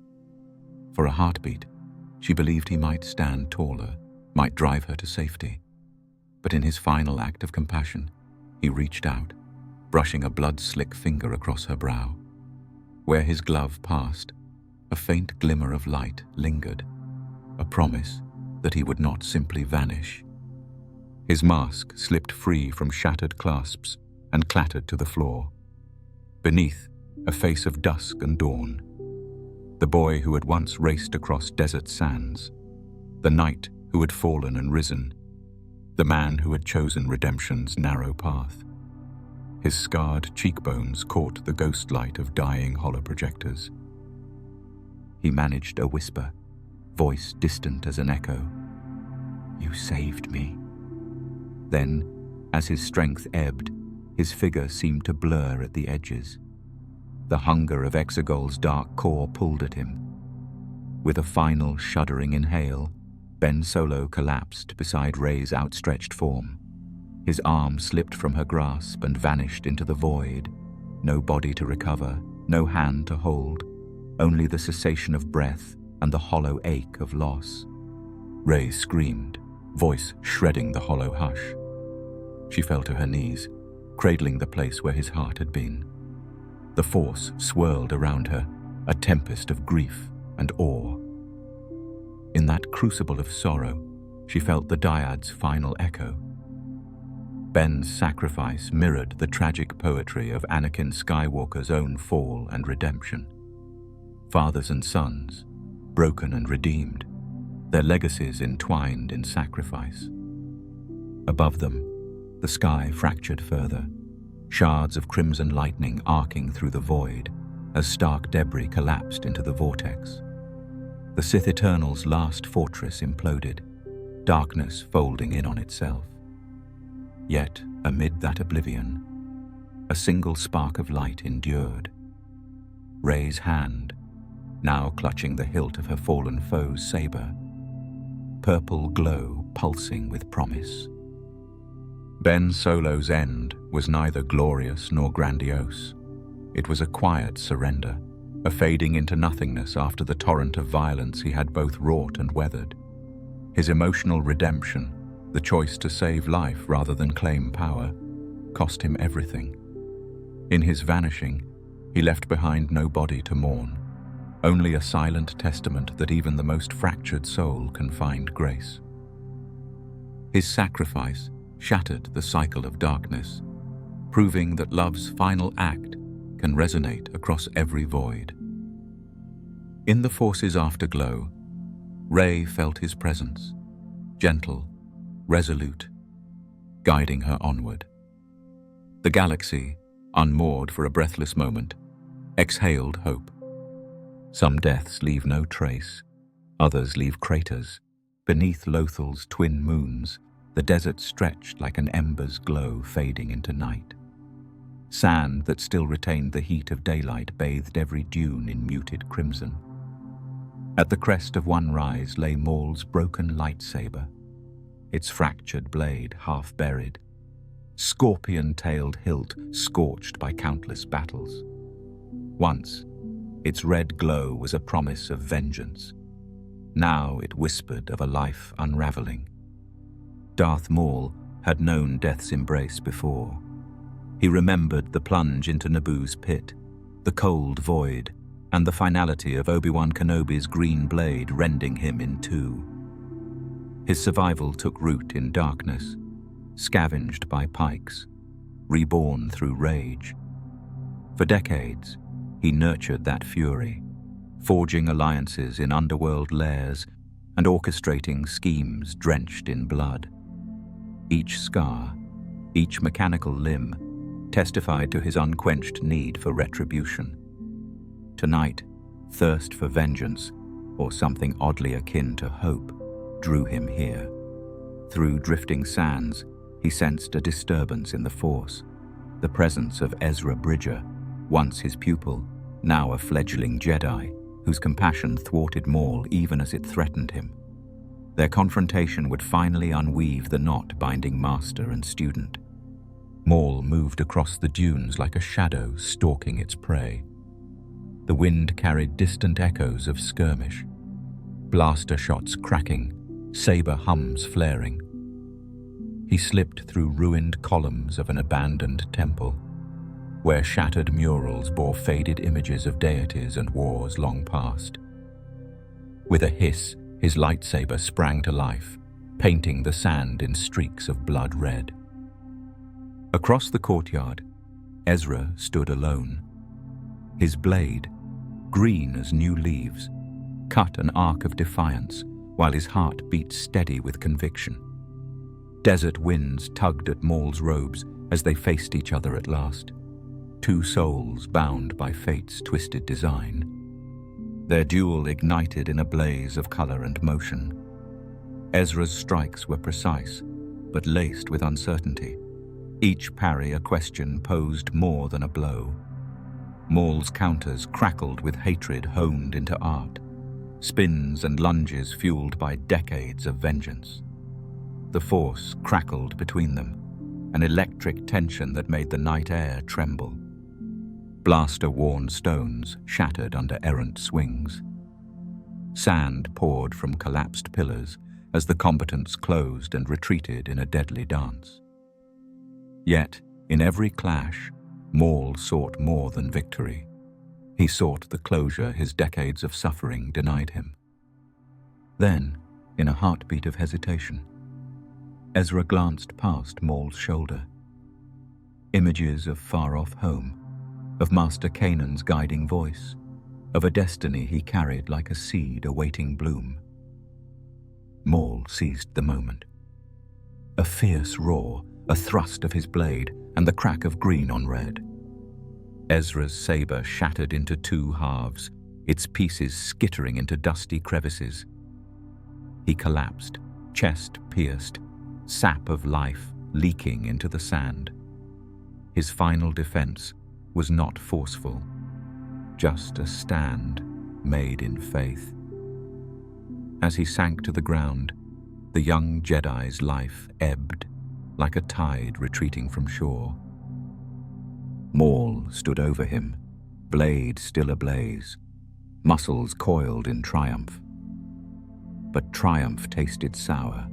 For a heartbeat, she believed he might stand taller, might drive her to safety. But in his final act of compassion, he reached out, brushing a blood-slick finger across her brow. Where his glove passed, a faint glimmer of light lingered, a promise that he would not simply vanish. His mask slipped free from shattered clasps and clattered to the floor. Beneath, a face of dusk and dawn. The boy who had once raced across desert sands. The knight who had fallen and risen. The man who had chosen redemption's narrow path. His scarred cheekbones caught the ghost light of dying holoprojectors. He managed a whisper, voice distant as an echo. "You saved me." Then, as his strength ebbed, his figure seemed to blur at the edges. The hunger of Exegol's dark core pulled at him. With a final shuddering inhale, Ben Solo collapsed beside Rey's outstretched form. His arm slipped from her grasp and vanished into the void. No body to recover, no hand to hold, only the cessation of breath and the hollow ache of loss. Rey screamed, voice shredding the hollow hush. She fell to her knees, cradling the place where his heart had been. The Force swirled around her, a tempest of grief and awe. In that crucible of sorrow, she felt the dyad's final echo. Ben's sacrifice mirrored the tragic poetry of Anakin Skywalker's own fall and redemption. Fathers and sons, broken and redeemed, their legacies entwined in sacrifice. Above them, the sky fractured further, shards of crimson lightning arcing through the void as stark debris collapsed into the vortex. The Sith Eternal's last fortress imploded, darkness folding in on itself. Yet, amid that oblivion, a single spark of light endured. Rey's hand, now clutching the hilt of her fallen foe's saber, purple glow pulsing with promise. Ben Solo's end was neither glorious nor grandiose. It was a quiet surrender, a fading into nothingness after the torrent of violence he had both wrought and weathered. His emotional redemption, the choice to save life rather than claim power, cost him everything. In his vanishing, he left behind no body to mourn, only a silent testament that even the most fractured soul can find grace. His sacrifice shattered the cycle of darkness, proving that love's final act can resonate across every void. In the Force's afterglow, Rey felt his presence, gentle, resolute, guiding her onward. The galaxy, unmoored for a breathless moment, exhaled hope. Some deaths leave no trace, others leave craters. Beneath Lothal's twin moons, the desert stretched like an ember's glow fading into night. Sand that still retained the heat of daylight bathed every dune in muted crimson. At the crest of one rise lay Maul's broken lightsaber, its fractured blade half buried, scorpion-tailed hilt scorched by countless battles. Once, its red glow was a promise of vengeance. Now it whispered of a life unraveling. Darth Maul had known death's embrace before. He remembered the plunge into Naboo's pit, the cold void, and the finality of Obi-Wan Kenobi's green blade rending him in two. His survival took root in darkness, scavenged by pikes, reborn through rage. For decades, he nurtured that fury, forging alliances in underworld lairs and orchestrating schemes drenched in blood. Each scar, each mechanical limb, testified to his unquenched need for retribution. Tonight, thirst for vengeance, or something oddly akin to hope, drew him here. Through drifting sands, he sensed a disturbance in the Force, the presence of Ezra Bridger, once his pupil, now a fledgling Jedi, whose compassion thwarted Maul even as it threatened him. Their confrontation would finally unweave the knot binding master and student. Maul moved across the dunes like a shadow stalking its prey. The wind carried distant echoes of skirmish, blaster shots cracking, saber hums flaring. He slipped through ruined columns of an abandoned temple, where shattered murals bore faded images of deities and wars long past. With a hiss, his lightsaber sprang to life, painting the sand in streaks of blood red. Across the courtyard, Ezra stood alone. His blade, green as new leaves, cut an arc of defiance while his heart beat steady with conviction. Desert winds tugged at Maul's robes as they faced each other at last, two souls bound by fate's twisted design. Their duel ignited in a blaze of color and motion. Ezra's strikes were precise, but laced with uncertainty. Each parry a question posed more than a blow. Maul's counters crackled with hatred honed into art. spins and lunges fueled by decades of vengeance. The force crackled between them, an electric tension that made the night air tremble. Blaster-worn stones shattered under errant swings. Sand poured from collapsed pillars as the combatants closed and retreated in a deadly dance. Yet, in every clash, Maul sought more than victory. He sought the closure his decades of suffering denied him. Then, in a heartbeat of hesitation, Ezra glanced past Maul's shoulder. Images of far-off home, of Master Kanan's guiding voice, of a destiny he carried like a seed awaiting bloom. Maul seized the moment. A fierce roar, a thrust of his blade, and the crack of green on red. Ezra's saber shattered into two halves, its pieces skittering into dusty crevices. He collapsed, chest pierced, sap of life leaking into the sand. His final defense was not forceful, just a stand made in faith. As he sank to the ground, the young Jedi's life ebbed, like a tide retreating from shore. Maul stood over him, blade still ablaze, muscles coiled in triumph. But triumph tasted sour.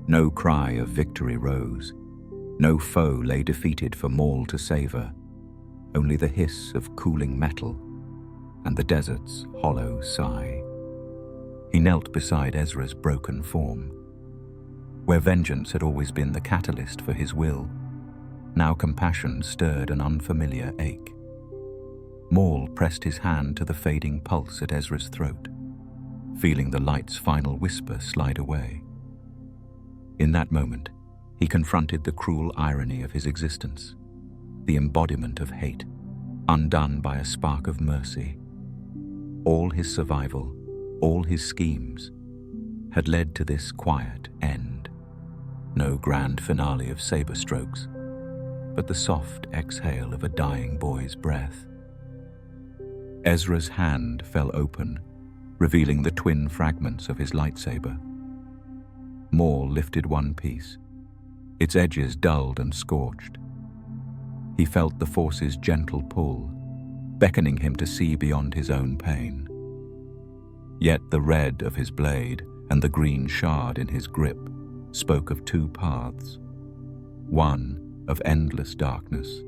No cry of victory rose. No foe lay defeated for Maul to savor, only the hiss of cooling metal and the desert's hollow sigh. He knelt beside Ezra's broken form. Where vengeance had always been the catalyst for his will, now compassion stirred an unfamiliar ache. Maul pressed his hand to the fading pulse at Ezra's throat, feeling the light's final whisper slide away. In that moment, he confronted the cruel irony of his existence, the embodiment of hate, undone by a spark of mercy. All his survival, all his schemes, had led to this quiet end. No grand finale of saber strokes, but the soft exhale of a dying boy's breath. Ezra's hand fell open, revealing the twin fragments of his lightsaber. Maul lifted one piece, its edges dulled and scorched. He felt the Force's gentle pull, beckoning him to see beyond his own pain. Yet the red of his blade and the green shard in his grip spoke of two paths, one of endless darkness,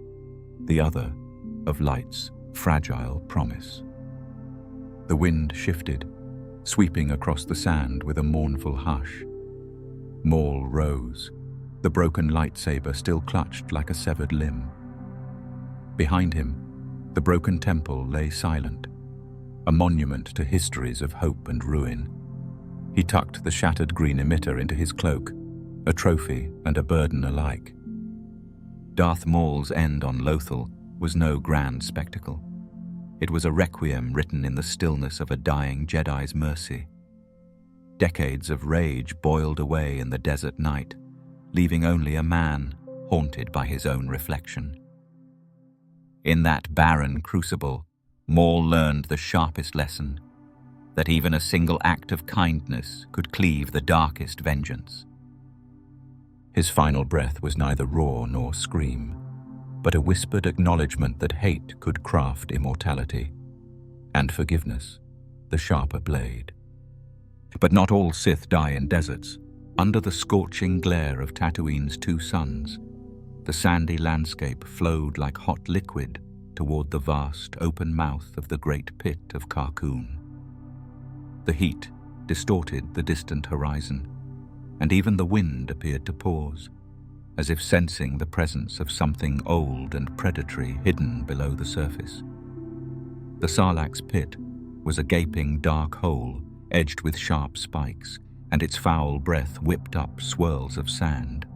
the other of light's fragile promise. The wind shifted, sweeping across the sand with a mournful hush. Maul rose, the broken lightsaber still clutched like a severed limb. Behind him, the broken temple lay silent, a monument to histories of hope and ruin. He tucked the shattered green emitter into his cloak, a trophy and a burden alike. Darth Maul's end on Lothal was no grand spectacle. It was a requiem written in the stillness of a dying Jedi's mercy. Decades of rage boiled away in the desert night, leaving only a man haunted by his own reflection. In that barren crucible, Maul learned the sharpest lesson, that even a single act of kindness could cleave the darkest vengeance. His final breath was neither roar nor scream, but a whispered acknowledgement that hate could craft immortality, and forgiveness, the sharper blade. But not all Sith die in deserts. Under the scorching glare of Tatooine's two suns, the sandy landscape flowed like hot liquid toward the vast open mouth of the great pit of Carkoon. The heat distorted the distant horizon, and even the wind appeared to pause, as if sensing the presence of something old and predatory hidden below the surface. The Sarlacc's pit was a gaping dark hole edged with sharp spikes, and its foul breath whipped up swirls of sand.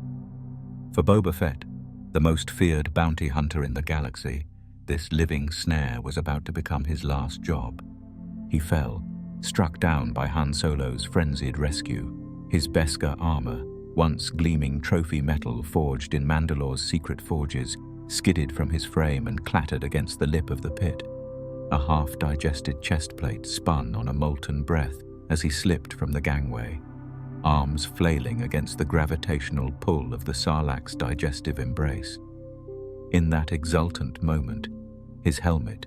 For Boba Fett, the most feared bounty hunter in the galaxy, this living snare was about to become his last job. He fell, struck down by Han Solo's frenzied rescue. His Beskar armor, once gleaming trophy metal forged in Mandalore's secret forges, skidded from his frame and clattered against the lip of the pit. A half-digested chest plate spun on a molten breath as he slipped from the gangway, arms flailing against the gravitational pull of the Sarlacc's digestive embrace. In that exultant moment, his helmet,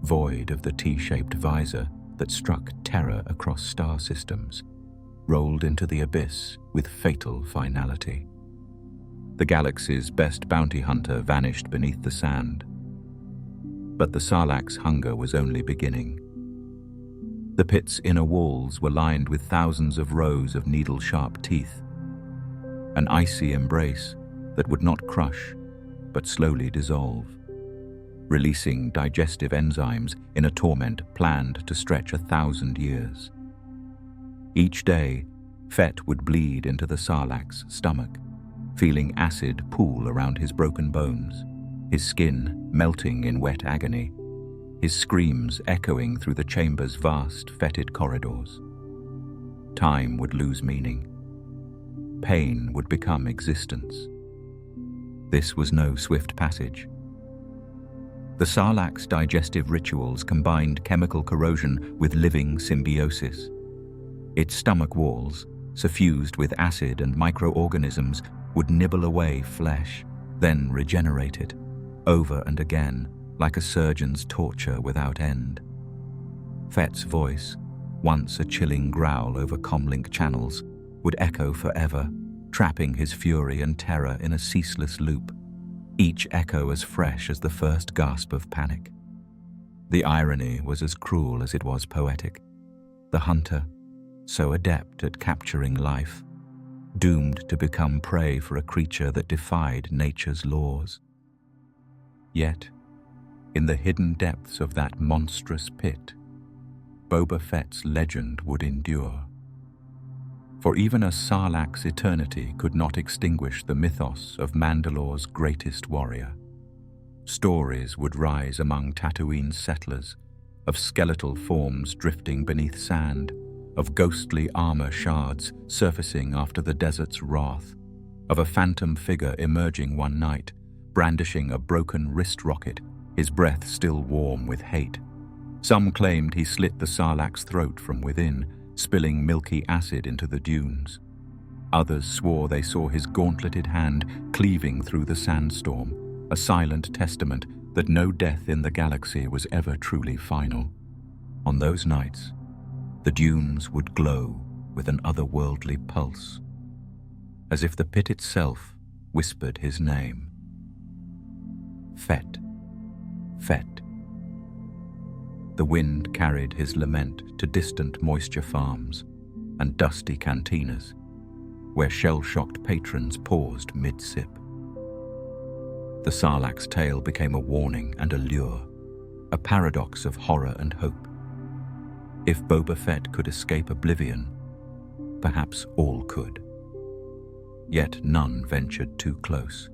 void of the T-shaped visor that struck terror across star systems, rolled into the abyss with fatal finality. The galaxy's best bounty hunter vanished beneath the sand. But the Sarlacc's hunger was only beginning. The pit's inner walls were lined with thousands of rows of needle-sharp teeth, an icy embrace that would not crush, but slowly dissolve, releasing digestive enzymes in a torment planned to stretch 1,000 years. Each day, Fett would bleed into the Sarlacc's stomach, feeling acid pool around his broken bones, his skin melting in wet agony, his screams echoing through the chamber's vast, fetid corridors. Time would lose meaning. Pain would become existence. This was no swift passage. The Sarlacc's digestive rituals combined chemical corrosion with living symbiosis. Its stomach walls, suffused with acid and microorganisms, would nibble away flesh, then regenerate it, over and again, like a surgeon's torture without end. Fett's voice, once a chilling growl over comlink channels, would echo forever, trapping his fury and terror in a ceaseless loop, each echo as fresh as the first gasp of panic. The irony was as cruel as it was poetic. The hunter, so adept at capturing life, doomed to become prey for a creature that defied nature's laws. Yet, in the hidden depths of that monstrous pit, Boba Fett's legend would endure. For even a Sarlacc's eternity could not extinguish the mythos of Mandalore's greatest warrior. Stories would rise among Tatooine's settlers, of skeletal forms drifting beneath sand, of ghostly armor shards surfacing after the desert's wrath, of a phantom figure emerging one night, brandishing a broken wrist rocket, his breath still warm with hate. Some claimed he slit the Sarlacc's throat from within, spilling milky acid into the dunes. Others swore they saw his gauntleted hand cleaving through the sandstorm, a silent testament that no death in the galaxy was ever truly final. On those nights, the dunes would glow with an otherworldly pulse, as if the pit itself whispered his name. Fett, Fett. The wind carried his lament to distant moisture farms and dusty cantinas, where shell-shocked patrons paused mid-sip. The Sarlacc's tale became a warning and a lure, a paradox of horror and hope. If Boba Fett could escape oblivion, perhaps all could. Yet none ventured too close.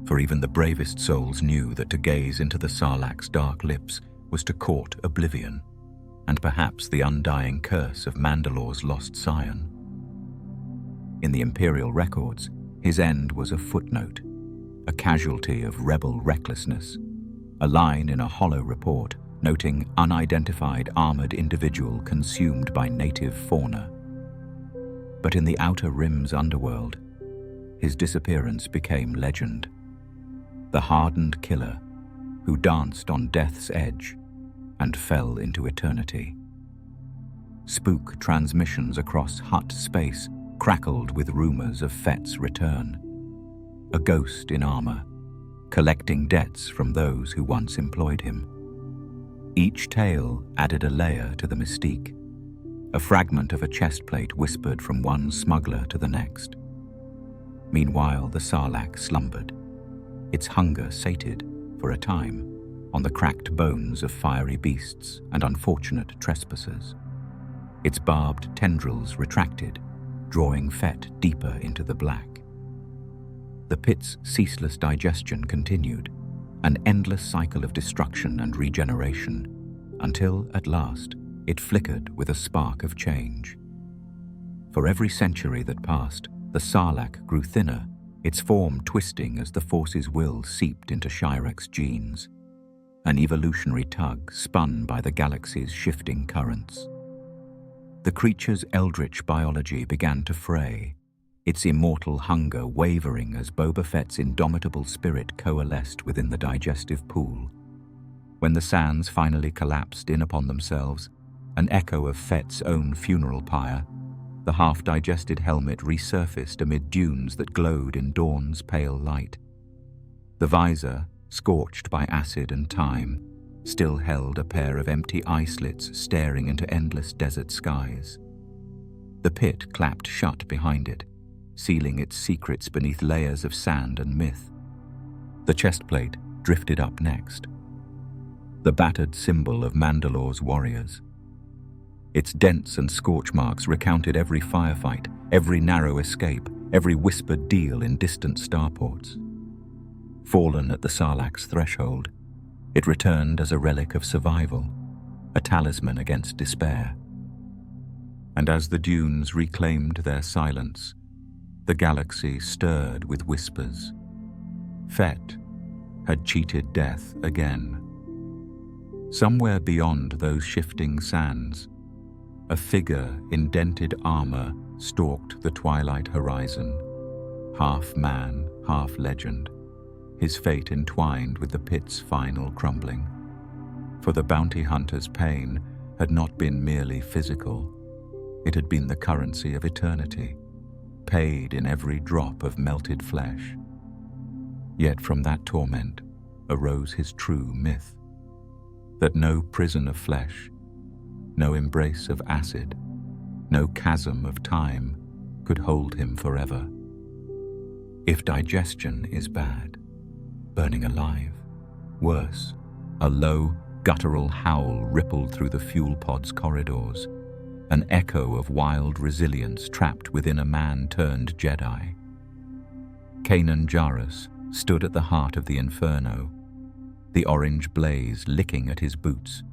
For even the bravest souls knew that to gaze into the Sarlacc's dark lips was to court oblivion, and perhaps the undying curse of Mandalore's lost scion. In the Imperial records, his end was a footnote, a casualty of rebel recklessness, a line in a hollow report noting unidentified armored individual consumed by native fauna. But in the Outer Rim's underworld, his disappearance became legend. The hardened killer who danced on death's edge and fell into eternity. Spook transmissions across Hutt space crackled with rumors of Fett's return. A ghost in armor, collecting debts from those who once employed him. Each tale added a layer to the mystique. A fragment of a chest plate whispered from one smuggler to the next. Meanwhile, the Sarlacc slumbered, its hunger sated, for a time, on the cracked bones of fiery beasts and unfortunate trespassers. Its barbed tendrils retracted, drawing Fett deeper into the black. The pit's ceaseless digestion continued, an endless cycle of destruction and regeneration, until, at last, it flickered with a spark of change. For every century that passed, the Sarlacc grew thinner, its form twisting as the Force's will seeped into Shirac's genes. an evolutionary tug spun by the galaxy's shifting currents. The creature's eldritch biology began to fray, its immortal hunger wavering as Boba Fett's indomitable spirit coalesced within the digestive pool. When the sands finally collapsed in upon themselves, an echo of Fett's own funeral pyre, the half-digested helmet resurfaced amid dunes that glowed in dawn's pale light. The visor, scorched by acid and time, still held a pair of empty eye slits staring into endless desert skies. The pit clapped shut behind it, sealing its secrets beneath layers of sand and myth. The chestplate drifted up next, the battered symbol of Mandalore's warriors. Its dents and scorch marks recounted every firefight, every narrow escape, every whispered deal in distant starports. Fallen at the Sarlacc's threshold, it returned as a relic of survival, a talisman against despair. And as the dunes reclaimed their silence, the galaxy stirred with whispers. Fett had cheated death again. Somewhere beyond those shifting sands, a figure in dented armor stalked the twilight horizon, half man, half legend, his fate entwined with the pit's final crumbling. For the bounty hunter's pain had not been merely physical, it had been the currency of eternity, paid in every drop of melted flesh. Yet from that torment arose his true myth, that no prison of flesh, no embrace of acid, no chasm of time could hold him forever. If digestion is bad, burning alive, worse, a low, guttural howl rippled through the fuel pod's corridors, an echo of wild resilience trapped within a man-turned Jedi. Kanan Jarrus stood at the heart of the inferno, the orange blaze licking at his boots,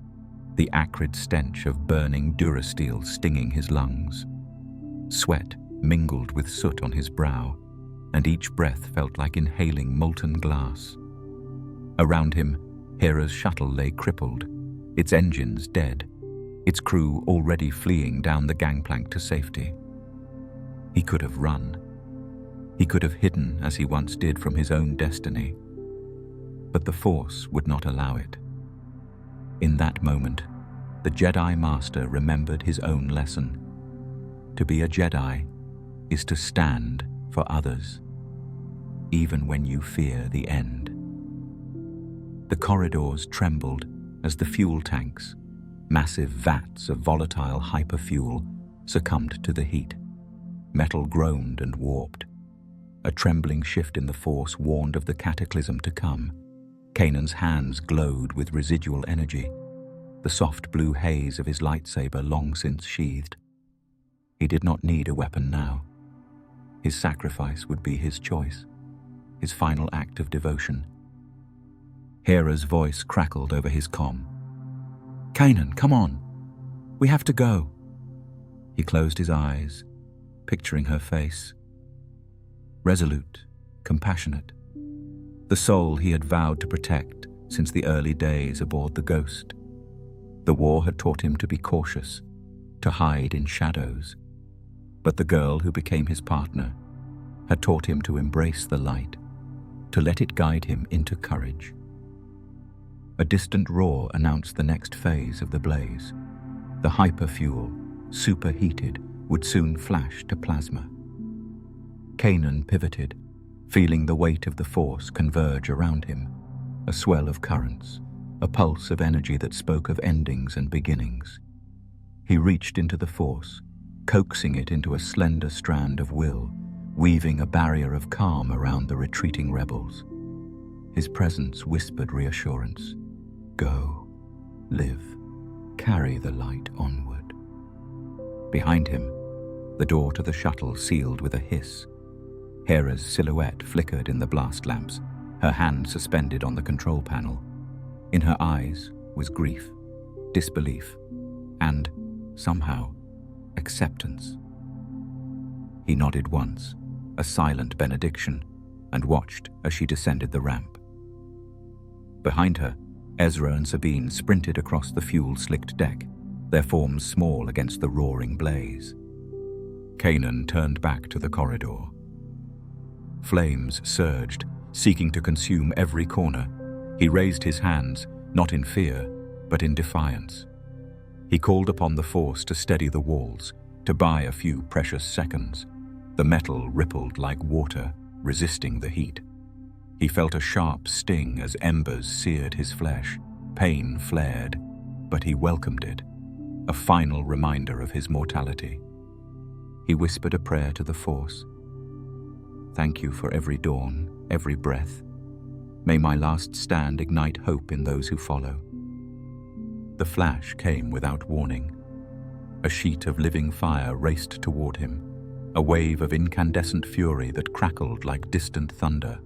the acrid stench of burning durasteel stinging his lungs. Sweat mingled with soot on his brow, and each breath felt like inhaling molten glass. Around him, Hera's shuttle lay crippled, its engines dead, its crew already fleeing down the gangplank to safety. He could have run. He could have hidden as he once did from his own destiny. But the Force would not allow it. In that moment, the Jedi Master remembered his own lesson. To be a Jedi is to stand for others, even when you fear the end. The corridors trembled as the fuel tanks, massive vats of volatile hyperfuel, succumbed to the heat. Metal groaned and warped. A trembling shift in the Force warned of the cataclysm to come. Kanan's hands glowed with residual energy, the soft blue haze of his lightsaber long since sheathed. He did not need a weapon now. His sacrifice would be his choice, his final act of devotion. Hera's voice crackled over his comm. "Kanan, come on. We have to go." He closed his eyes, picturing her face. Resolute, compassionate. The soul he had vowed to protect since the early days aboard the Ghost. The war had taught him to be cautious, to hide in shadows. But the girl who became his partner had taught him to embrace the light, to let it guide him into courage. A distant roar announced the next phase of the blaze. The hyperfuel, superheated, would soon flash to plasma. Kanan pivoted, feeling the weight of the Force converge around him, a swell of currents, a pulse of energy that spoke of endings and beginnings. He reached into the Force, coaxing it into a slender strand of will, weaving a barrier of calm around the retreating rebels. His presence whispered reassurance. Go, live, carry the light onward. Behind him, the door to the shuttle sealed with a hiss. Hera's silhouette flickered in the blast lamps, her hand suspended on the control panel. In her eyes was grief, disbelief, and, somehow, acceptance. He nodded once, a silent benediction, and watched as she descended the ramp. Behind her, Ezra and Sabine sprinted across the fuel-slicked deck, their forms small against the roaring blaze. Kanan turned back to the corridor. Flames surged, seeking to consume every corner. He raised his hands, not in fear, but in defiance. He called upon the Force to steady the walls, to buy a few precious seconds. The metal rippled like water, resisting the heat. He felt a sharp sting as embers seared his flesh. Pain flared, but he welcomed it, a final reminder of his mortality. He whispered a prayer to the Force. Thank you for every dawn, every breath. May my last stand ignite hope in those who follow. The flash came without warning. A sheet of living fire raced toward him, a wave of incandescent fury that crackled like distant thunder.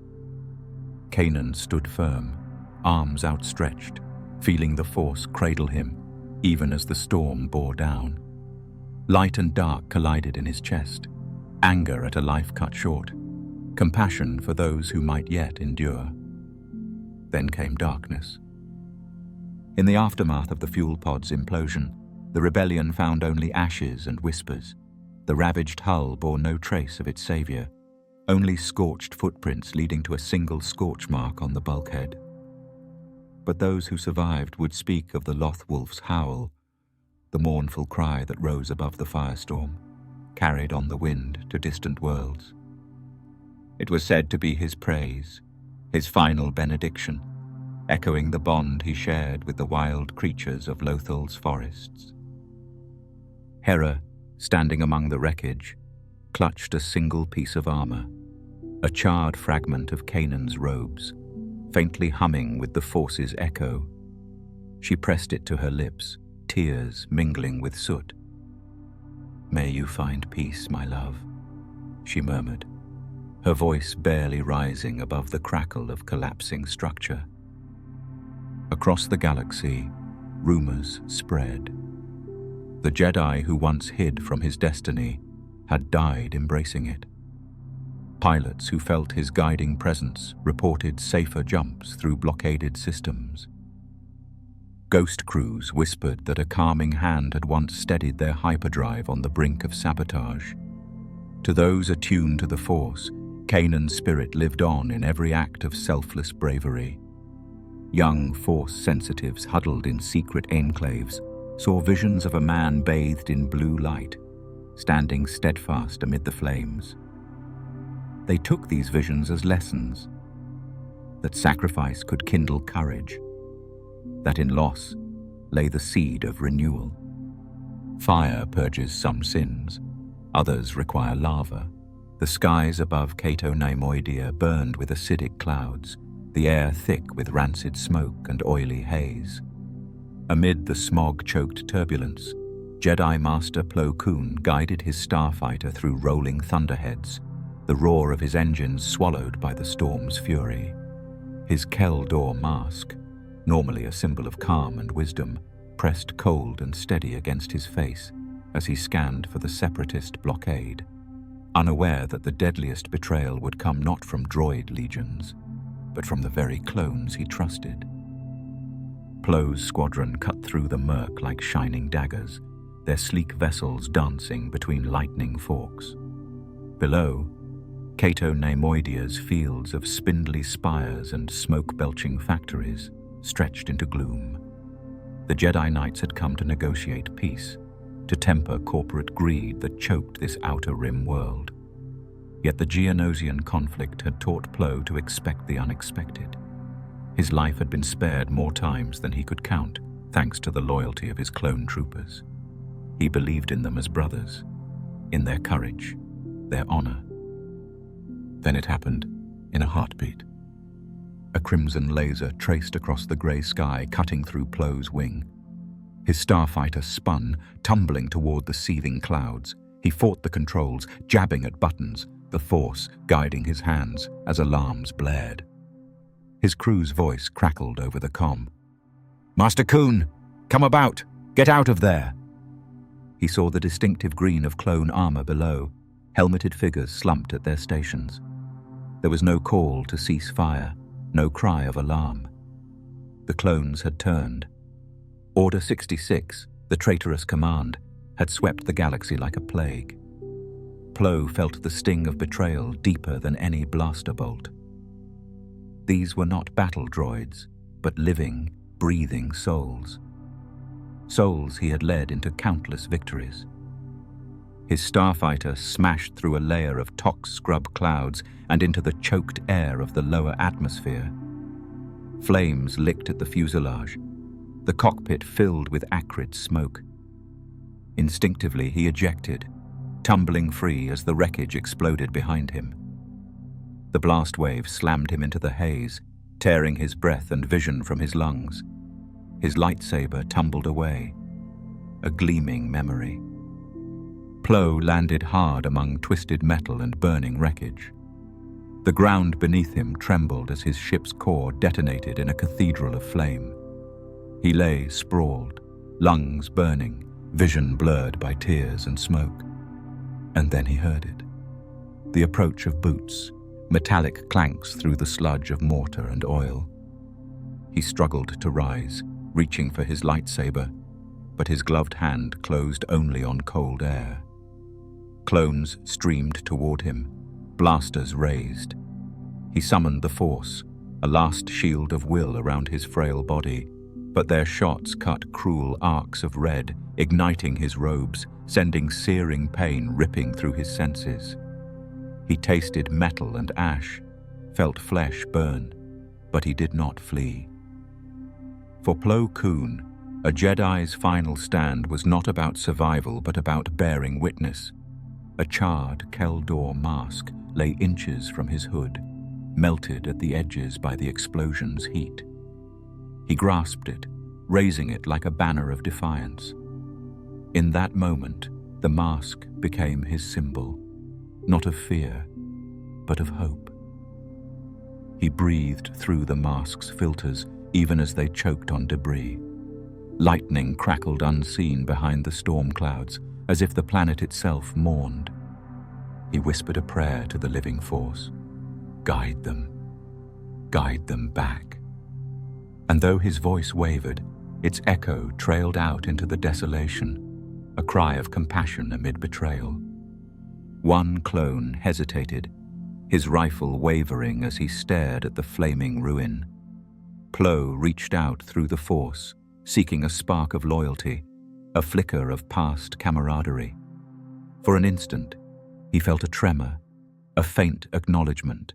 Kanan stood firm, arms outstretched, feeling the Force cradle him, even as the storm bore down. Light and dark collided in his chest, anger at a life cut short, compassion for those who might yet endure. Then came darkness. In the aftermath of the fuel pod's implosion, the rebellion found only ashes and whispers. The ravaged hull bore no trace of its savior, only scorched footprints leading to a single scorch mark on the bulkhead. But those who survived would speak of the Lothwolf's howl, the mournful cry that rose above the firestorm, carried on the wind to distant worlds. It was said to be his praise, his final benediction, echoing the bond he shared with the wild creatures of Lothal's forests. Hera, standing among the wreckage, clutched a single piece of armor, a charred fragment of Kanan's robes, faintly humming with the Force's echo. She pressed it to her lips, tears mingling with soot. May you find peace, my love, she murmured, her voice barely rising above the crackle of collapsing structure. Across the galaxy, rumors spread. The Jedi who once hid from his destiny had died embracing it. Pilots who felt his guiding presence reported safer jumps through blockaded systems. Ghost crews whispered that a calming hand had once steadied their hyperdrive on the brink of sabotage. To those attuned to the Force, Kanan's spirit lived on in every act of selfless bravery. Young Force sensitives huddled in secret enclaves saw visions of a man bathed in blue light, standing steadfast amid the flames. They took these visions as lessons, that sacrifice could kindle courage, that in loss lay the seed of renewal. Fire purges some sins, others require lava. The skies above Cato Neimoidia burned with acidic clouds, the air thick with rancid smoke and oily haze. Amid the smog-choked turbulence, Jedi Master Plo Koon guided his starfighter through rolling thunderheads, the roar of his engines swallowed by the storm's fury. His Kel-Dor mask, normally a symbol of calm and wisdom, pressed cold and steady against his face as he scanned for the separatist blockade, unaware that the deadliest betrayal would come not from droid legions, but from the very clones he trusted. Plo's squadron cut through the murk like shining daggers, their sleek vessels dancing between lightning forks. Below, Cato Neimoidia's fields of spindly spires and smoke-belching factories stretched into gloom. The Jedi Knights had come to negotiate peace, to temper corporate greed that choked this outer rim world. Yet the Geonosian conflict had taught Plo to expect the unexpected. His life had been spared more times than he could count, thanks to the loyalty of his clone troopers. He believed in them as brothers, in their courage, their honor. Then it happened, in a heartbeat. A crimson laser traced across the grey sky, cutting through Plo's wing. His starfighter spun, tumbling toward the seething clouds. He fought the controls, jabbing at buttons, the Force guiding his hands as alarms blared. His crew's voice crackled over the comm. "Master Koon, come about! Get out of there!" He saw the distinctive green of clone armor below, helmeted figures slumped at their stations. There was no call to cease fire, no cry of alarm. The clones had turned. Order 66, the traitorous command, had swept the galaxy like a plague. Plo felt the sting of betrayal deeper than any blaster bolt. These were not battle droids, but living, breathing souls. Souls he had led into countless victories. His starfighter smashed through a layer of tox scrub clouds and into the choked air of the lower atmosphere. Flames licked at the fuselage, the cockpit filled with acrid smoke. Instinctively he ejected, tumbling free as the wreckage exploded behind him. The blast wave slammed him into the haze, tearing his breath and vision from his lungs. His lightsaber tumbled away, a gleaming memory. Plo landed hard among twisted metal and burning wreckage. The ground beneath him trembled as his ship's core detonated in a cathedral of flame. He lay sprawled, lungs burning, vision blurred by tears and smoke. And then he heard it. The approach of boots, metallic clanks through the sludge of mortar and oil. He struggled to rise, reaching for his lightsaber, but his gloved hand closed only on cold air. Clones streamed toward him, blasters raised. He summoned the Force, a last shield of will around his frail body, but their shots cut cruel arcs of red, igniting his robes, sending searing pain ripping through his senses. He tasted metal and ash, felt flesh burn, but he did not flee. For Plo Koon, a Jedi's final stand was not about survival but about bearing witness. A charred Keldor mask lay inches from his hood, melted at the edges by the explosion's heat. He grasped it, raising it like a banner of defiance. In that moment, the mask became his symbol, not of fear, but of hope. He breathed through the mask's filters even as they choked on debris. Lightning crackled unseen behind the storm clouds, as if the planet itself mourned. He whispered a prayer to the living force. Guide them back. And though his voice wavered, its echo trailed out into the desolation, a cry of compassion amid betrayal. One clone hesitated, his rifle wavering as he stared at the flaming ruin. Plo reached out through the Force, seeking a spark of loyalty, a flicker of past camaraderie. For an instant, he felt a tremor, a faint acknowledgement,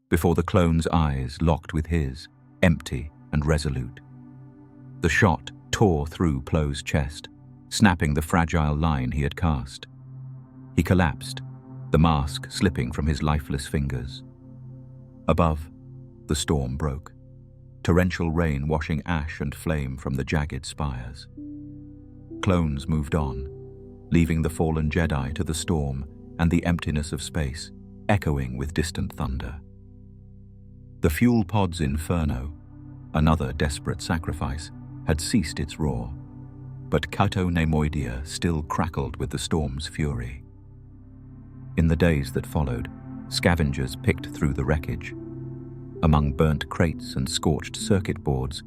before the clone's eyes locked with his, empty and resolute. The shot tore through Plo's chest, snapping the fragile line he had cast. He collapsed, the mask slipping from his lifeless fingers. Above, the storm broke, torrential rain washing ash and flame from the jagged spires. Clones moved on, leaving the fallen Jedi to the storm and the emptiness of space, echoing with distant thunder. The fuel pod's inferno, another desperate sacrifice, had ceased its roar, but Cato Nemoidia still crackled with the storm's fury. In the days that followed, scavengers picked through the wreckage. Among burnt crates and scorched circuit boards,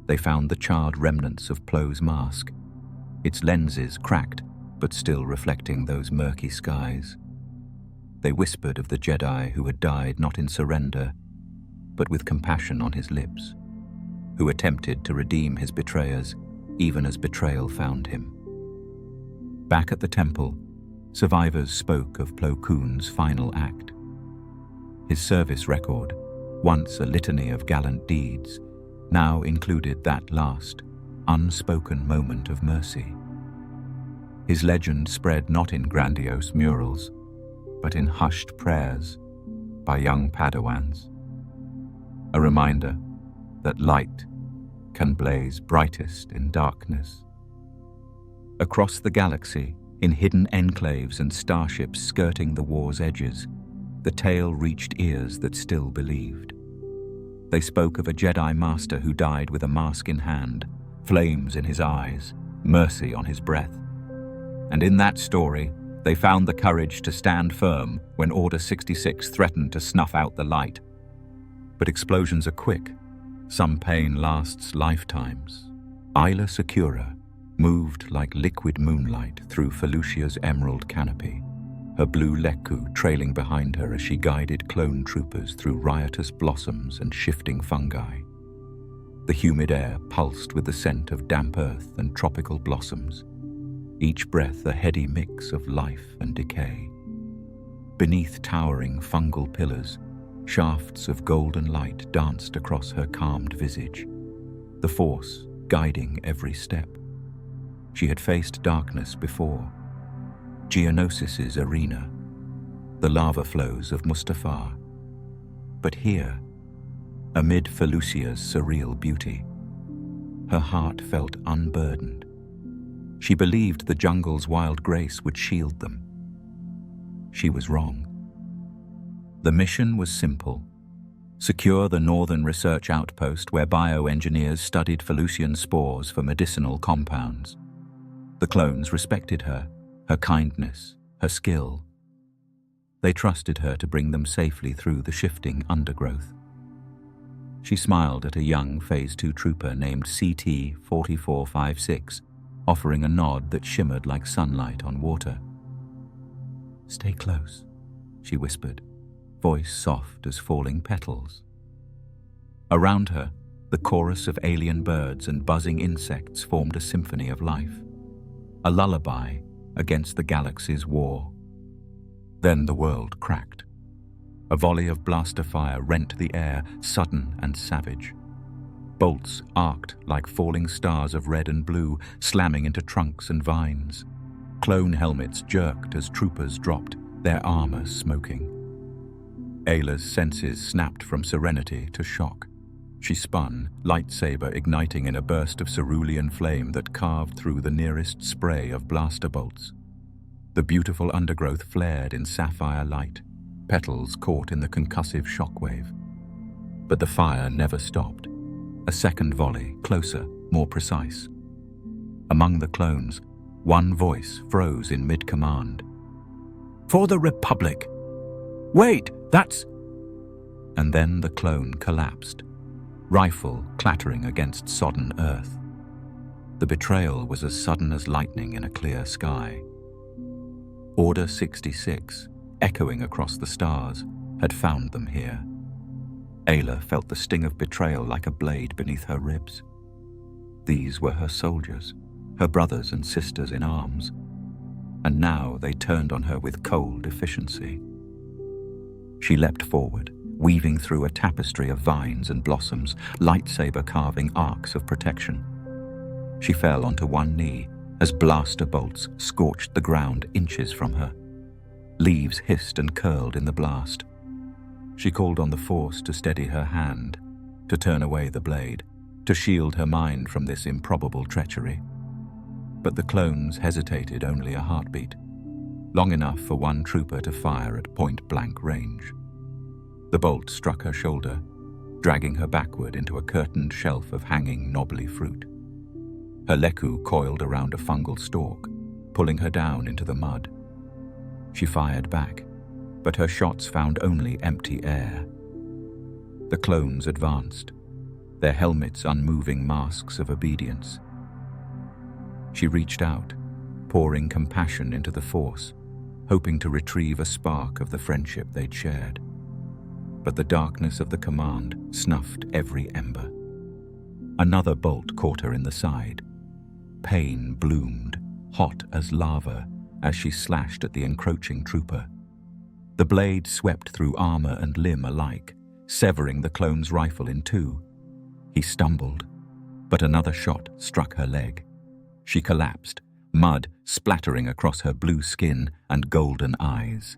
they found the charred remnants of Plo's mask, its lenses cracked but still reflecting those murky skies. They whispered of the Jedi who had died not in surrender, but with compassion on his lips, who attempted to redeem his betrayers even as betrayal found him. Back at the temple, survivors spoke of Plo Koon's final act. His service record, once a litany of gallant deeds, now included that last, unspoken moment of mercy. His legend spread not in grandiose murals, but in hushed prayers by young Padawans. A reminder that light can blaze brightest in darkness. Across the galaxy, in hidden enclaves and starships skirting the war's edges, the tale reached ears that still believed. They spoke of a Jedi Master who died with a mask in hand, flames in his eyes, mercy on his breath. And in that story, they found the courage to stand firm when Order 66 threatened to snuff out the light. But explosions are quick, Some pain lasts lifetimes. Isla Secura moved like liquid moonlight through Felucia's emerald canopy, her blue Leku trailing behind her as she guided clone troopers through riotous blossoms and shifting fungi. The humid air pulsed with the scent of damp earth and tropical blossoms, each breath a heady mix of life and decay. Beneath towering fungal pillars, shafts of golden light danced across her calmed visage, the Force guiding every step. She had faced darkness before, Geonosis's arena, the lava flows of Mustafar. But here, amid Felucia's surreal beauty, her heart felt unburdened. She believed the jungle's wild grace would shield them. She was wrong. The mission was simple: secure the northern research outpost where bioengineers studied Felucian spores for medicinal compounds. The clones respected her kindness, her skill. They trusted her to bring them safely through the shifting undergrowth. She smiled at a young Phase 2 trooper named CT-4456, offering a nod that shimmered like sunlight on water. "Stay close," she whispered, voice soft as falling petals. Around her, the chorus of alien birds and buzzing insects formed a symphony of life, a lullaby against the galaxy's war. Then the world cracked. A volley of blaster fire rent the air, sudden and savage. Bolts arced like falling stars of red and blue, slamming into trunks and vines. Clone helmets jerked as troopers dropped, their armor smoking. Ayla's senses snapped from serenity to shock. She spun, lightsaber igniting in a burst of cerulean flame that carved through the nearest spray of blaster bolts. The beautiful undergrowth flared in sapphire light, petals caught in the concussive shockwave. But the fire never stopped. A second volley, closer, more precise. Among the clones, one voice froze in mid-command. "For the Republic! Wait, that's..." And then the clone collapsed, rifle clattering against sodden earth. The betrayal was as sudden as lightning in a clear sky. Order 66, echoing across the stars, had found them here. Ayla felt the sting of betrayal like a blade beneath her ribs. These were her soldiers, her brothers and sisters in arms, and now they turned on her with cold efficiency. She leapt forward, weaving through a tapestry of vines and blossoms, lightsaber carving arcs of protection. She fell onto one knee as blaster bolts scorched the ground inches from her. Leaves hissed and curled in the blast. She called on the Force to steady her hand, to turn away the blade, to shield her mind from this improbable treachery. But the clones hesitated only a heartbeat, long enough for one trooper to fire at point-blank range. The bolt struck her shoulder, dragging her backward into a curtained shelf of hanging knobbly fruit. Her Leku coiled around a fungal stalk, pulling her down into the mud. She fired back, but her shots found only empty air. The clones advanced, their helmets unmoving masks of obedience. She reached out, pouring compassion into the Force, hoping to retrieve a spark of the friendship they'd shared. But the darkness of the command snuffed every ember. Another bolt caught her in the side. Pain bloomed, hot as lava, as she slashed at the encroaching trooper. The blade swept through armor and limb alike, severing the clone's rifle in two. He stumbled, but another shot struck her leg. She collapsed, mud splattering across her blue skin and golden eyes.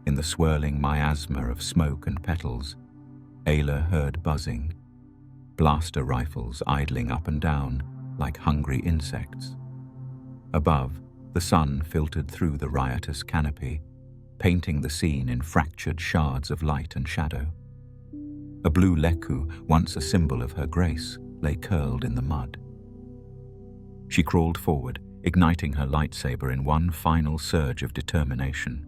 In the swirling miasma of smoke and petals, Ayla heard buzzing, blaster rifles idling up and down like hungry insects. Above, the sun filtered through the riotous canopy, painting the scene in fractured shards of light and shadow. A blue Leku, once a symbol of her grace, lay curled in the mud. She crawled forward, igniting her lightsaber in one final surge of determination.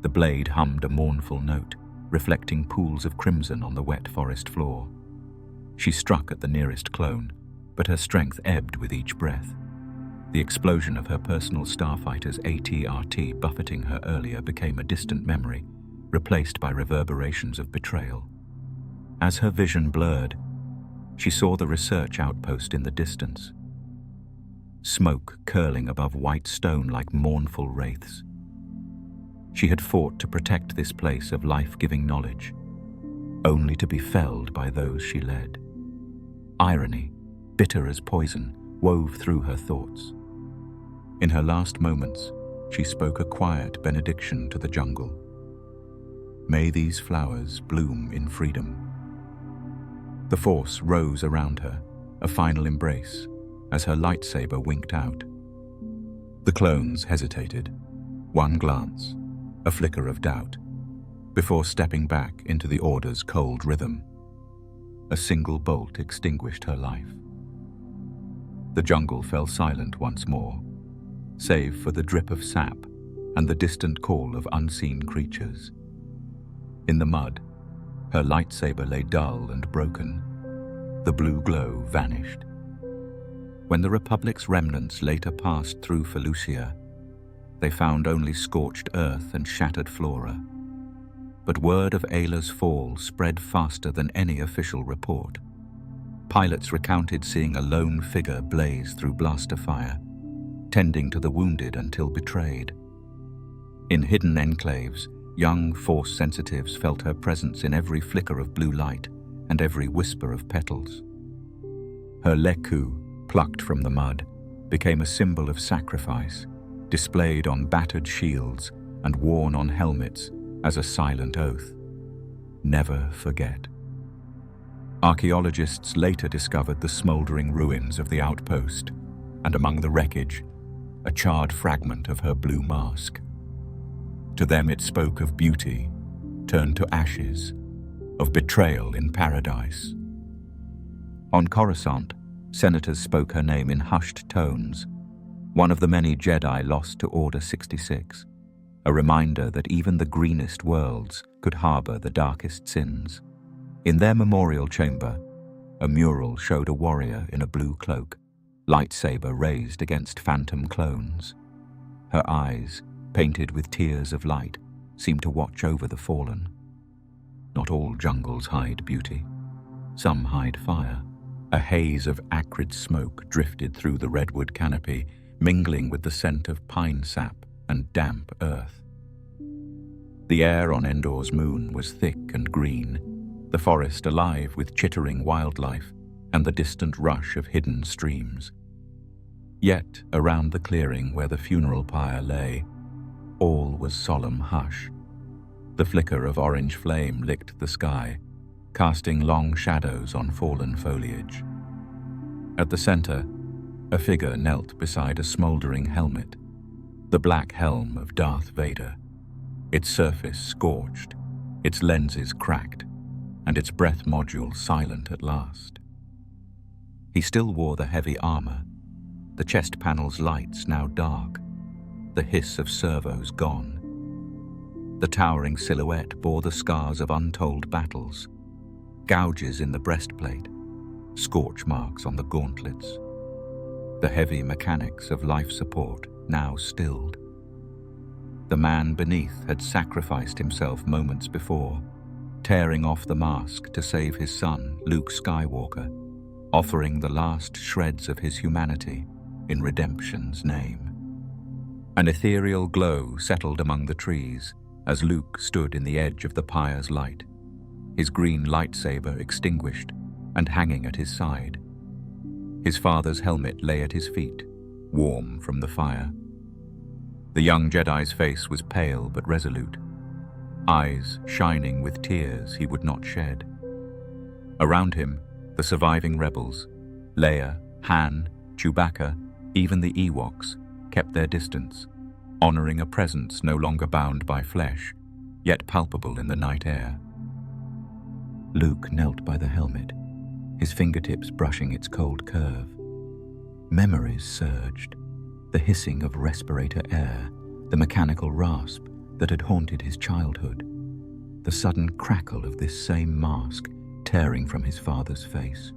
The blade hummed a mournful note, reflecting pools of crimson on the wet forest floor. She struck at the nearest clone, but her strength ebbed with each breath. The explosion of her personal starfighter's AT-RT buffeting her earlier became a distant memory, replaced by reverberations of betrayal. As her vision blurred, she saw the research outpost in the distance, smoke curling above white stone like mournful wraiths. She had fought to protect this place of life-giving knowledge, only to be felled by those she led. Irony, bitter as poison, wove through her thoughts. In her last moments, she spoke a quiet benediction to the jungle. May these flowers bloom in freedom. The Force rose around her, a final embrace, as her lightsaber winked out. The clones hesitated. One glance, a flicker of doubt, before stepping back into the Order's cold rhythm. A single bolt extinguished her life. The jungle fell silent once more, save for the drip of sap and the distant call of unseen creatures. In the mud, her lightsaber lay dull and broken. The blue glow vanished. When the Republic's remnants later passed through Felucia, they found only scorched earth and shattered flora. But word of Ayla's fall spread faster than any official report. Pilots recounted seeing a lone figure blaze through blaster fire, tending to the wounded until betrayed. In hidden enclaves, young Force sensitives felt her presence in every flicker of blue light and every whisper of petals. Her leku, plucked from the mud, became a symbol of sacrifice, displayed on battered shields and worn on helmets as a silent oath. Never forget. Archaeologists later discovered the smoldering ruins of the outpost, and among the wreckage, a charred fragment of her blue mask. To them it spoke of beauty, turned to ashes, of betrayal in paradise. On Coruscant, senators spoke her name in hushed tones, one of the many Jedi lost to Order 66, a reminder that even the greenest worlds could harbor the darkest sins. In their memorial chamber, a mural showed a warrior in a blue cloak, lightsaber raised against phantom clones. Her eyes, painted with tears of light, seemed to watch over the fallen. Not all jungles hide beauty. Some hide fire. A haze of acrid smoke drifted through the redwood canopy, mingling with the scent of pine sap and damp earth. The air on Endor's moon was thick and green, the forest alive with chittering wildlife and the distant rush of hidden streams. Yet, around the clearing where the funeral pyre lay, all was solemn hush. The flicker of orange flame licked the sky, casting long shadows on fallen foliage. At the center, a figure knelt beside a smoldering helmet, the black helm of Darth Vader, its surface scorched, its lenses cracked, and its breath module silent at last. He still wore the heavy armor, the chest panel's lights now dark, the hiss of servos gone. The towering silhouette bore the scars of untold battles, gouges in the breastplate, scorch marks on the gauntlets. The heavy mechanics of life support now stilled. The man beneath had sacrificed himself moments before, tearing off the mask to save his son, Luke Skywalker, offering the last shreds of his humanity in redemption's name. An ethereal glow settled among the trees as Luke stood in the edge of the pyre's light, his green lightsaber extinguished and hanging at his side. His father's helmet lay at his feet, warm from the fire. The young Jedi's face was pale but resolute, eyes shining with tears he would not shed. Around him, the surviving rebels, Leia, Han, Chewbacca, even the Ewoks, kept their distance, honoring a presence no longer bound by flesh, yet palpable in the night air. Luke knelt by the helmet, his fingertips brushing its cold curve. Memories surged, the hissing of respirator air, the mechanical rasp that had haunted his childhood, the sudden crackle of this same mask tearing from his father's face.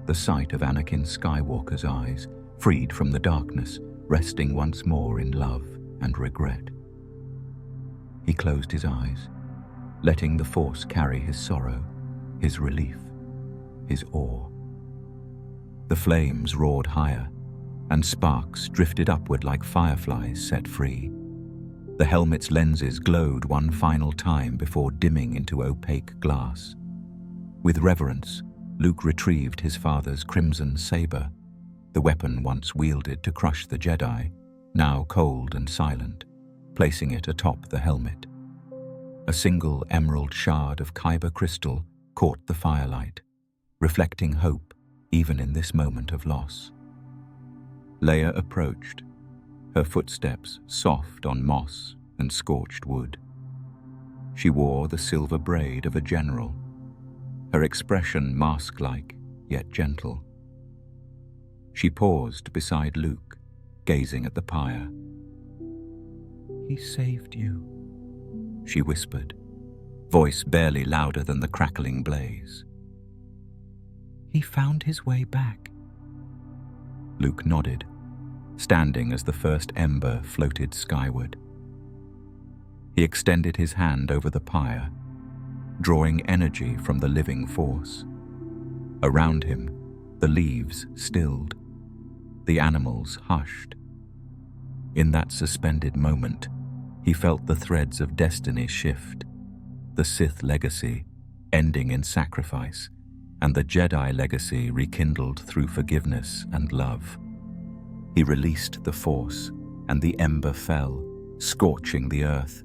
The sight of Anakin Skywalker's eyes, freed from the darkness, resting once more in love and regret. He closed his eyes, letting the Force carry his sorrow, his relief, his awe. The flames roared higher, and sparks drifted upward like fireflies set free. The helmet's lenses glowed one final time before dimming into opaque glass. With reverence, Luke retrieved his father's crimson saber, the weapon once wielded to crush the Jedi, now cold and silent, placing it atop the helmet. A single emerald shard of kyber crystal caught the firelight, reflecting hope even in this moment of loss. Leia approached, her footsteps soft on moss and scorched wood. She wore the silver braid of a general, her expression mask-like yet gentle. She paused beside Luke, gazing at the pyre. "He saved you," she whispered, voice barely louder than the crackling blaze. "He found his way back." Luke nodded, standing as the first ember floated skyward. He extended his hand over the pyre, drawing energy from the living Force. Around him, the leaves stilled, the animals hushed. In that suspended moment, he felt the threads of destiny shift, the Sith legacy ending in sacrifice, and the Jedi legacy rekindled through forgiveness and love. He released the Force, and the ember fell, scorching the earth,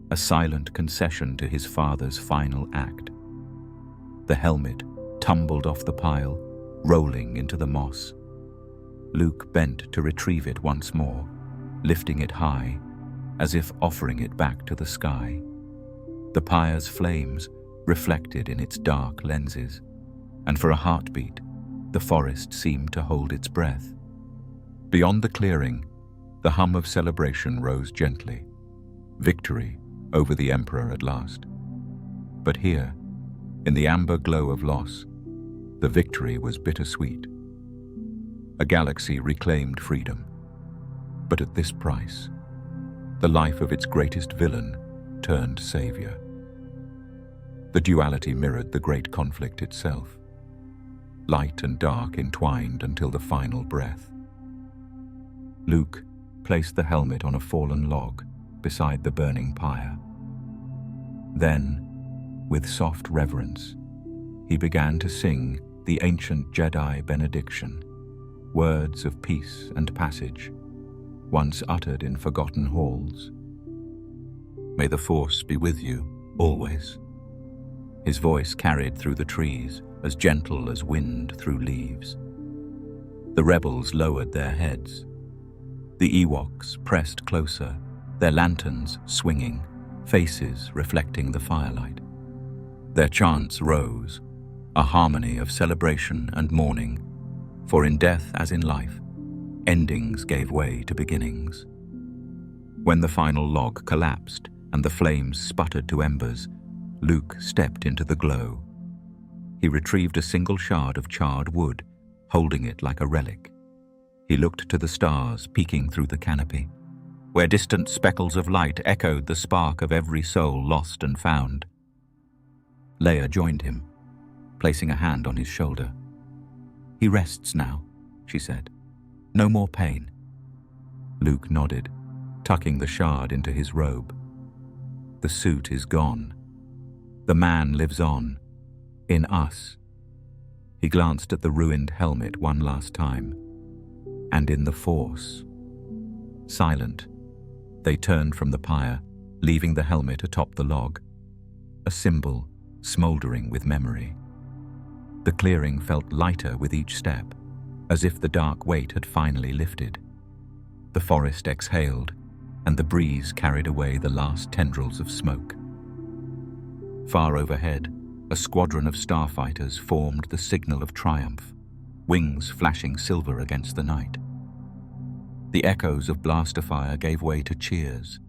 a silent concession to his father's final act. The helmet tumbled off the pile, rolling into the moss. Luke bent to retrieve it once more, lifting it high, as if offering it back to the sky. The pyre's flames reflected in its dark lenses, and for a heartbeat, the forest seemed to hold its breath. Beyond the clearing, the hum of celebration rose gently. Victory over the Emperor at last. But here, in the amber glow of loss, the victory was bittersweet. A galaxy reclaimed freedom, but at this price. The life of its greatest villain turned savior. The duality mirrored the great conflict itself. Light and dark entwined until the final breath. Luke placed the helmet on a fallen log beside the burning pyre. Then, with soft reverence, he began to sing the ancient Jedi benediction, words of peace and passage, once uttered in forgotten halls. "May the Force be with you, always." His voice carried through the trees, as gentle as wind through leaves. The rebels lowered their heads. The Ewoks pressed closer, their lanterns swinging, faces reflecting the firelight. Their chants rose, a harmony of celebration and mourning, for in death as in life, endings gave way to beginnings. When the final log collapsed and the flames sputtered to embers, Luke stepped into the glow. He retrieved a single shard of charred wood, holding it like a relic. He looked to the stars peeking through the canopy, where distant speckles of light echoed the spark of every soul lost and found. Leia joined him, placing a hand on his shoulder. "He rests now," she said. "No more pain." Luke nodded, tucking the shard into his robe. "The suit is gone. The man lives on, in us." He glanced at the ruined helmet one last time, and in the Force. Silent, they turned from the pyre, leaving the helmet atop the log, a symbol smouldering with memory. The clearing felt lighter with each step, as if the dark weight had finally lifted. The forest exhaled, and the breeze carried away the last tendrils of smoke. Far overhead, a squadron of starfighters formed the signal of triumph, wings flashing silver against the night. The echoes of blaster fire gave way to cheers,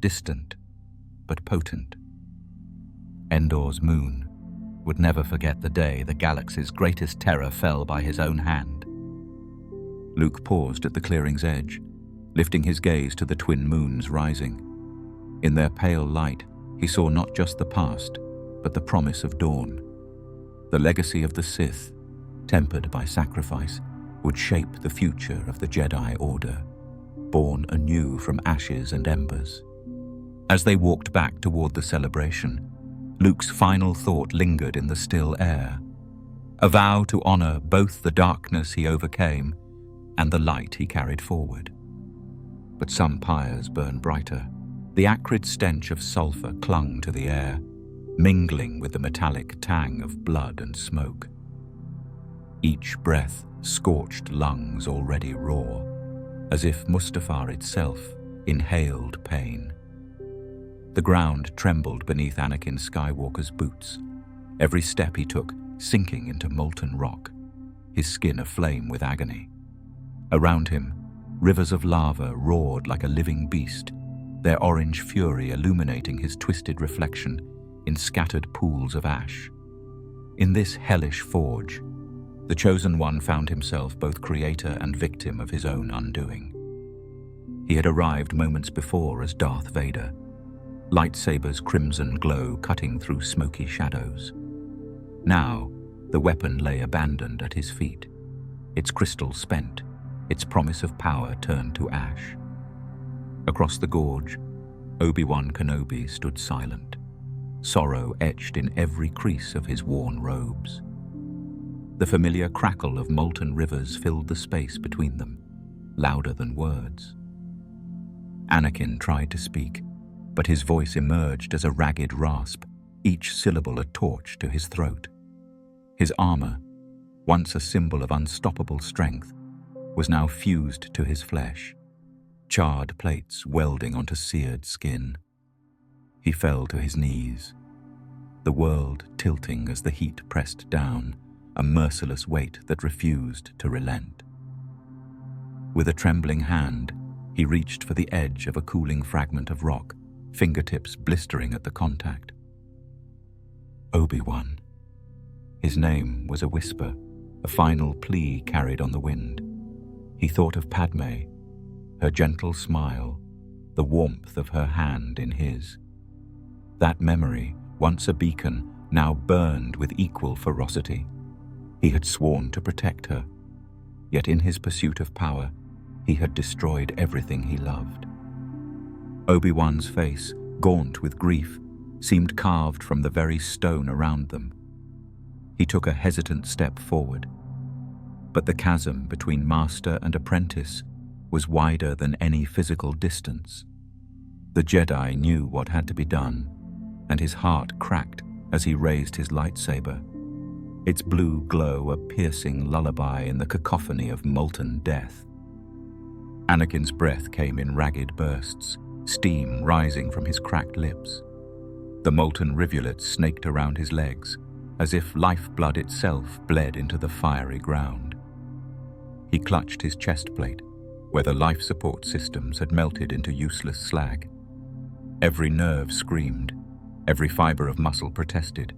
distant but potent. Endor's moon, would never forget the day the galaxy's greatest terror fell by his own hand. Luke paused at the clearing's edge, lifting his gaze to the twin moons rising. In their pale light, he saw not just the past, but the promise of dawn. The legacy of the Sith, tempered by sacrifice, would shape the future of the Jedi Order, born anew from ashes and embers. As they walked back toward the celebration, Luke's final thought lingered in the still air, a vow to honor both the darkness he overcame and the light he carried forward. But some pyres burn brighter. The acrid stench of sulfur clung to the air, mingling with the metallic tang of blood and smoke. Each breath scorched lungs already raw, as if Mustafar itself inhaled pain. The ground trembled beneath Anakin Skywalker's boots, every step he took sinking into molten rock, his skin aflame with agony. Around him, rivers of lava roared like a living beast, their orange fury illuminating his twisted reflection in scattered pools of ash. In this hellish forge, the Chosen One found himself both creator and victim of his own undoing. He had arrived moments before as Darth Vader, lightsaber's crimson glow cutting through smoky shadows. Now, the weapon lay abandoned at his feet, its crystal spent, its promise of power turned to ash. Across the gorge, Obi-Wan Kenobi stood silent, sorrow etched in every crease of his worn robes. The familiar crackle of molten rivers filled the space between them, louder than words. Anakin tried to speak, but his voice emerged as a ragged rasp, each syllable a torch to his throat. His armor, once a symbol of unstoppable strength, was now fused to his flesh, charred plates welding onto seared skin. He fell to his knees, the world tilting as the heat pressed down, a merciless weight that refused to relent. With a trembling hand, he reached for the edge of a cooling fragment of rock, fingertips blistering at the contact. Obi-Wan. His name was a whisper, a final plea carried on the wind. He thought of Padmé, her gentle smile, the warmth of her hand in his. That memory, once a beacon, now burned with equal ferocity. He had sworn to protect her, yet in his pursuit of power, he had destroyed everything he loved. Obi-Wan's face, gaunt with grief, seemed carved from the very stone around them. He took a hesitant step forward, but the chasm between master and apprentice was wider than any physical distance. The Jedi knew what had to be done, and his heart cracked as he raised his lightsaber, its blue glow a piercing lullaby in the cacophony of molten death. Anakin's breath came in ragged bursts, steam rising from his cracked lips. The molten rivulets snaked around his legs, as if lifeblood itself bled into the fiery ground. He clutched his chest plate, where the life support systems had melted into useless slag. Every nerve screamed, every fiber of muscle protested.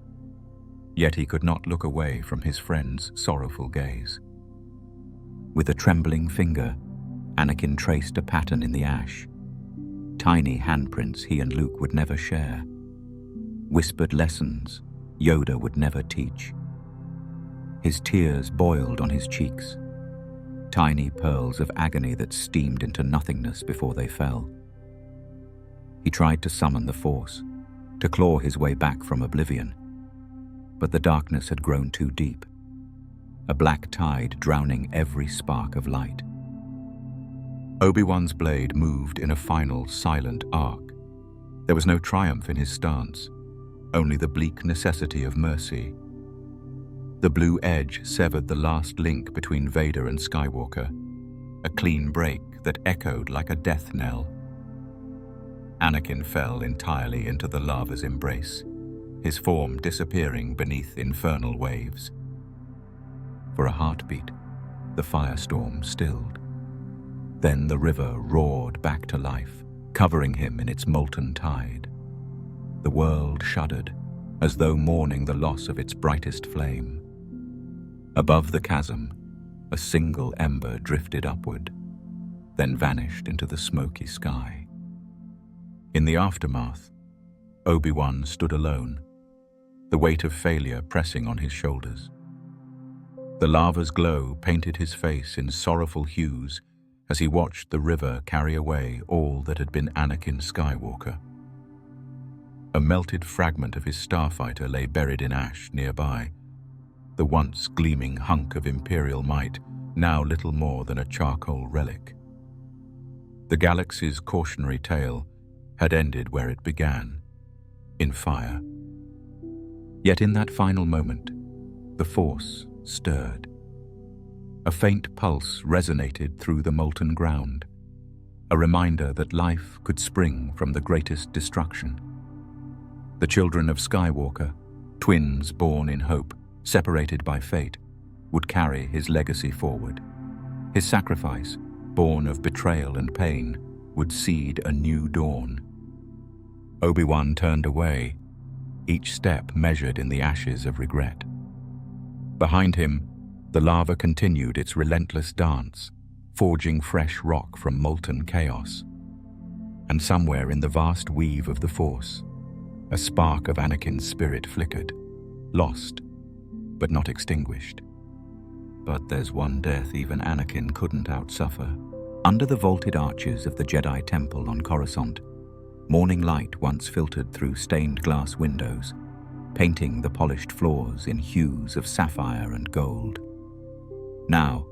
Yet he could not look away from his friend's sorrowful gaze. With a trembling finger, Anakin traced a pattern in the ash. Tiny handprints he and Luke would never share. Whispered lessons Yoda would never teach. His tears boiled on his cheeks, tiny pearls of agony that steamed into nothingness before they fell. He tried to summon the Force, to claw his way back from oblivion, but the darkness had grown too deep, a black tide drowning every spark of light. Obi-Wan's blade moved in a final silent arc. There was no triumph in his stance, only the bleak necessity of mercy. The blue edge severed the last link between Vader and Skywalker, a clean break that echoed like a death knell. Anakin fell entirely into the lava's embrace, his form disappearing beneath infernal waves. For a heartbeat, the firestorm stilled. Then the river roared back to life, covering him in its molten tide. The world shuddered, as though mourning the loss of its brightest flame. Above the chasm, a single ember drifted upward, then vanished into the smoky sky. In the aftermath, Obi-Wan stood alone, the weight of failure pressing on his shoulders. The lava's glow painted his face in sorrowful hues as he watched the river carry away all that had been Anakin Skywalker. A melted fragment of his starfighter lay buried in ash nearby, the once gleaming hunk of Imperial might, now little more than a charcoal relic. The galaxy's cautionary tale had ended where it began, in fire. Yet in that final moment, the Force stirred. A faint pulse resonated through the molten ground, a reminder that life could spring from the greatest destruction. The children of Skywalker, twins born in hope, separated by fate, would carry his legacy forward. His sacrifice, born of betrayal and pain, would seed a new dawn. Obi-Wan turned away, each step measured in the ashes of regret. Behind him, the lava continued its relentless dance, forging fresh rock from molten chaos. And somewhere in the vast weave of the Force, a spark of Anakin's spirit flickered, lost, but not extinguished. But there's one death even Anakin couldn't outsuffer. Under the vaulted arches of the Jedi Temple on Coruscant, morning light once filtered through stained glass windows, painting the polished floors in hues of sapphire and gold. Now,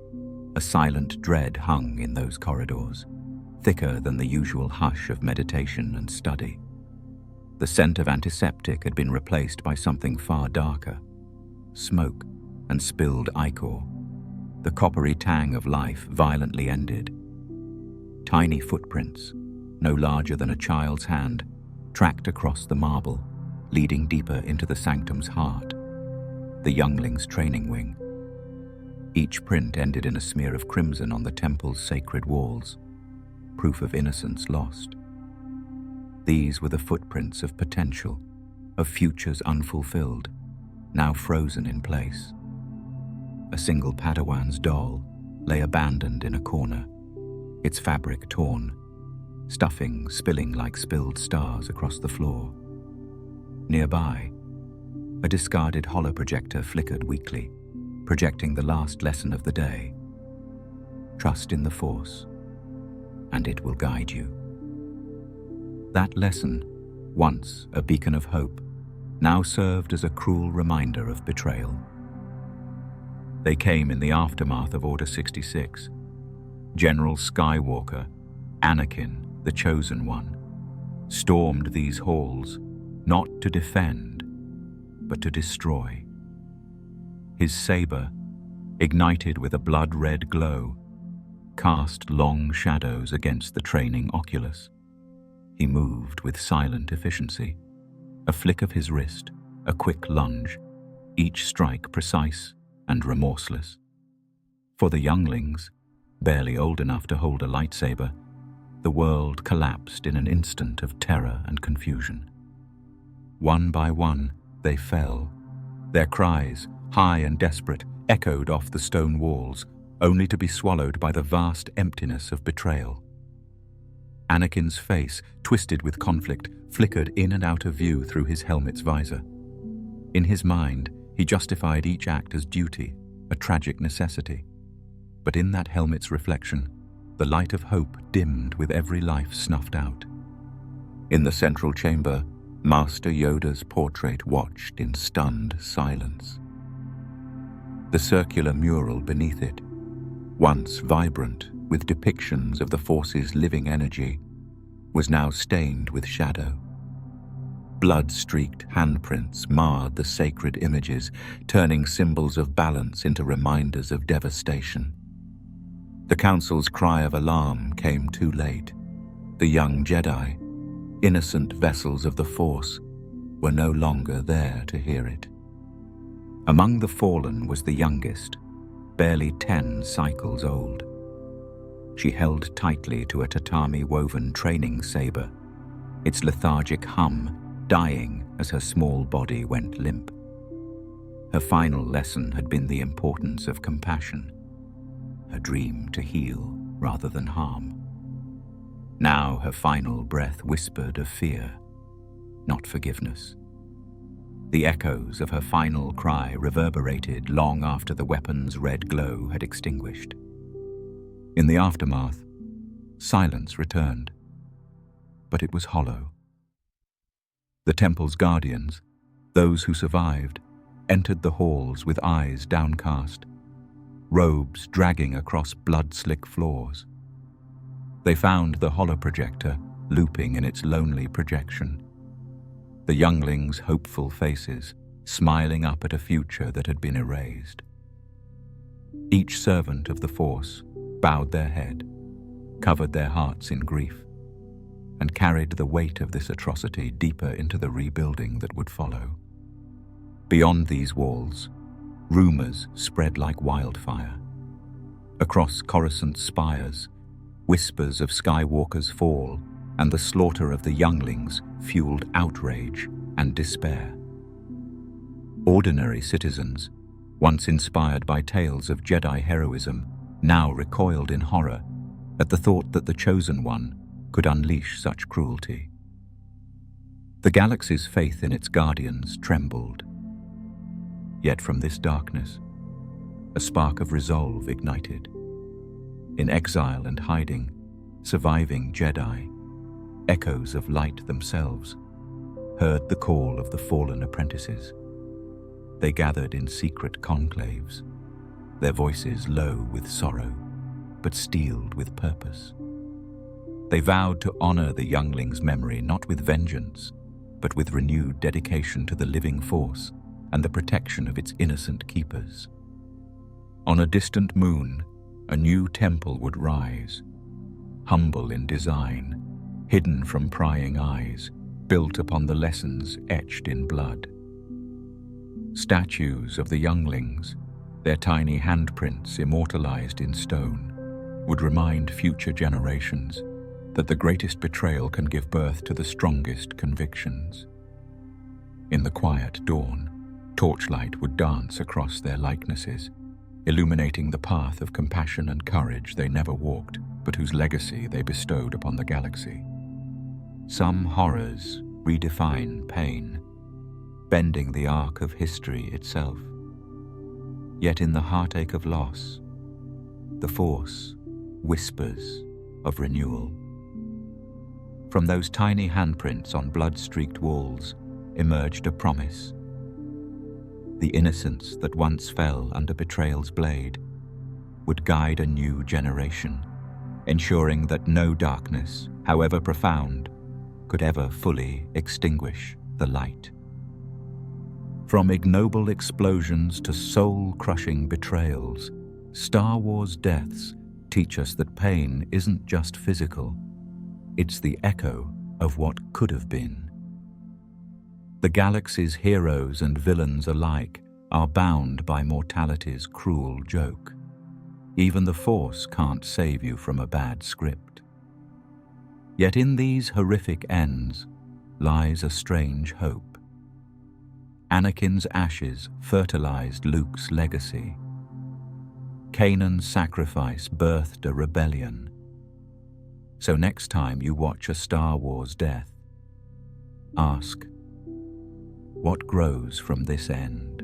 a silent dread hung in those corridors, thicker than the usual hush of meditation and study. The scent of antiseptic had been replaced by something far darker, smoke and spilled ichor. The coppery tang of life violently ended. Tiny footprints, no larger than a child's hand, tracked across the marble, leading deeper into the sanctum's heart, the youngling's training wing. Each print ended in a smear of crimson on the temple's sacred walls, proof of innocence lost. These were the footprints of potential, of futures unfulfilled, now frozen in place. A single Padawan's doll lay abandoned in a corner, its fabric torn, stuffing spilling like spilled stars across the floor. Nearby, a discarded holoprojector flickered weakly, projecting the last lesson of the day. Trust in the Force, and it will guide you. That lesson, once a beacon of hope, now served as a cruel reminder of betrayal. They came in the aftermath of Order 66. General Skywalker, Anakin, the Chosen One, stormed these halls, not to defend, but to destroy. His saber, ignited with a blood-red glow, cast long shadows against the training oculus. He moved with silent efficiency. A flick of his wrist, a quick lunge, each strike precise and remorseless. For the younglings, barely old enough to hold a lightsaber, the world collapsed in an instant of terror and confusion. One by one, they fell. Their cries, high and desperate, echoed off the stone walls, only to be swallowed by the vast emptiness of betrayal. Anakin's face, twisted with conflict, flickered in and out of view through his helmet's visor. In his mind, he justified each act as duty, a tragic necessity. But in that helmet's reflection, the light of hope dimmed with every life snuffed out. In the central chamber, Master Yoda's portrait watched in stunned silence. The circular mural beneath it, once vibrant with depictions of the Force's living energy, was now stained with shadow. Blood-streaked handprints marred the sacred images, turning symbols of balance into reminders of devastation. The Council's cry of alarm came too late. The young Jedi, innocent vessels of the Force, were no longer there to hear it. Among the fallen was the youngest, barely 10 cycles old. She held tightly to a tatami-woven training saber, its lethargic hum dying as her small body went limp. Her final lesson had been the importance of compassion, her dream to heal rather than harm. Now her final breath whispered of fear, not forgiveness. The echoes of her final cry reverberated long after the weapon's red glow had extinguished. In the aftermath, silence returned, but it was hollow. The temple's guardians, those who survived, entered the halls with eyes downcast, robes dragging across blood-slick floors. They found the holoprojector looping in its lonely projection, the younglings' hopeful faces smiling up at a future that had been erased. Each servant of the Force bowed their head, covered their hearts in grief, and carried the weight of this atrocity deeper into the rebuilding that would follow. Beyond these walls, rumors spread like wildfire. Across Coruscant spires, whispers of Skywalker's fall and the slaughter of the younglings fueled outrage and despair. Ordinary citizens, once inspired by tales of Jedi heroism, now recoiled in horror at the thought that the Chosen One could unleash such cruelty. The galaxy's faith in its guardians trembled. Yet from this darkness, a spark of resolve ignited. In exile and hiding, surviving Jedi, echoes of light themselves, heard the call of the fallen apprentices. They gathered in secret conclaves, their voices low with sorrow, but steeled with purpose. They vowed to honor the youngling's memory not with vengeance, but with renewed dedication to the living Force and the protection of its innocent keepers. On a distant moon, a new temple would rise, humble in design, hidden from prying eyes, built upon the lessons etched in blood. Statues of the younglings, their tiny handprints immortalized in stone, would remind future generations that the greatest betrayal can give birth to the strongest convictions. In the quiet dawn, torchlight would dance across their likenesses, illuminating the path of compassion and courage they never walked, but whose legacy they bestowed upon the galaxy. Some horrors redefine pain, bending the arc of history itself. Yet in the heartache of loss, the Force whispers of renewal. From those tiny handprints on blood-streaked walls emerged a promise. The innocence that once fell under betrayal's blade would guide a new generation, ensuring that no darkness, however profound, could ever fully extinguish the light. From ignoble explosions to soul-crushing betrayals, Star Wars deaths teach us that pain isn't just physical, it's the echo of what could have been. The galaxy's heroes and villains alike are bound by mortality's cruel joke. Even the Force can't save you from a bad script. Yet in these horrific ends lies a strange hope. Anakin's ashes fertilized Luke's legacy. Kanan's sacrifice birthed a rebellion. So next time you watch a Star Wars death, ask, what grows from this end?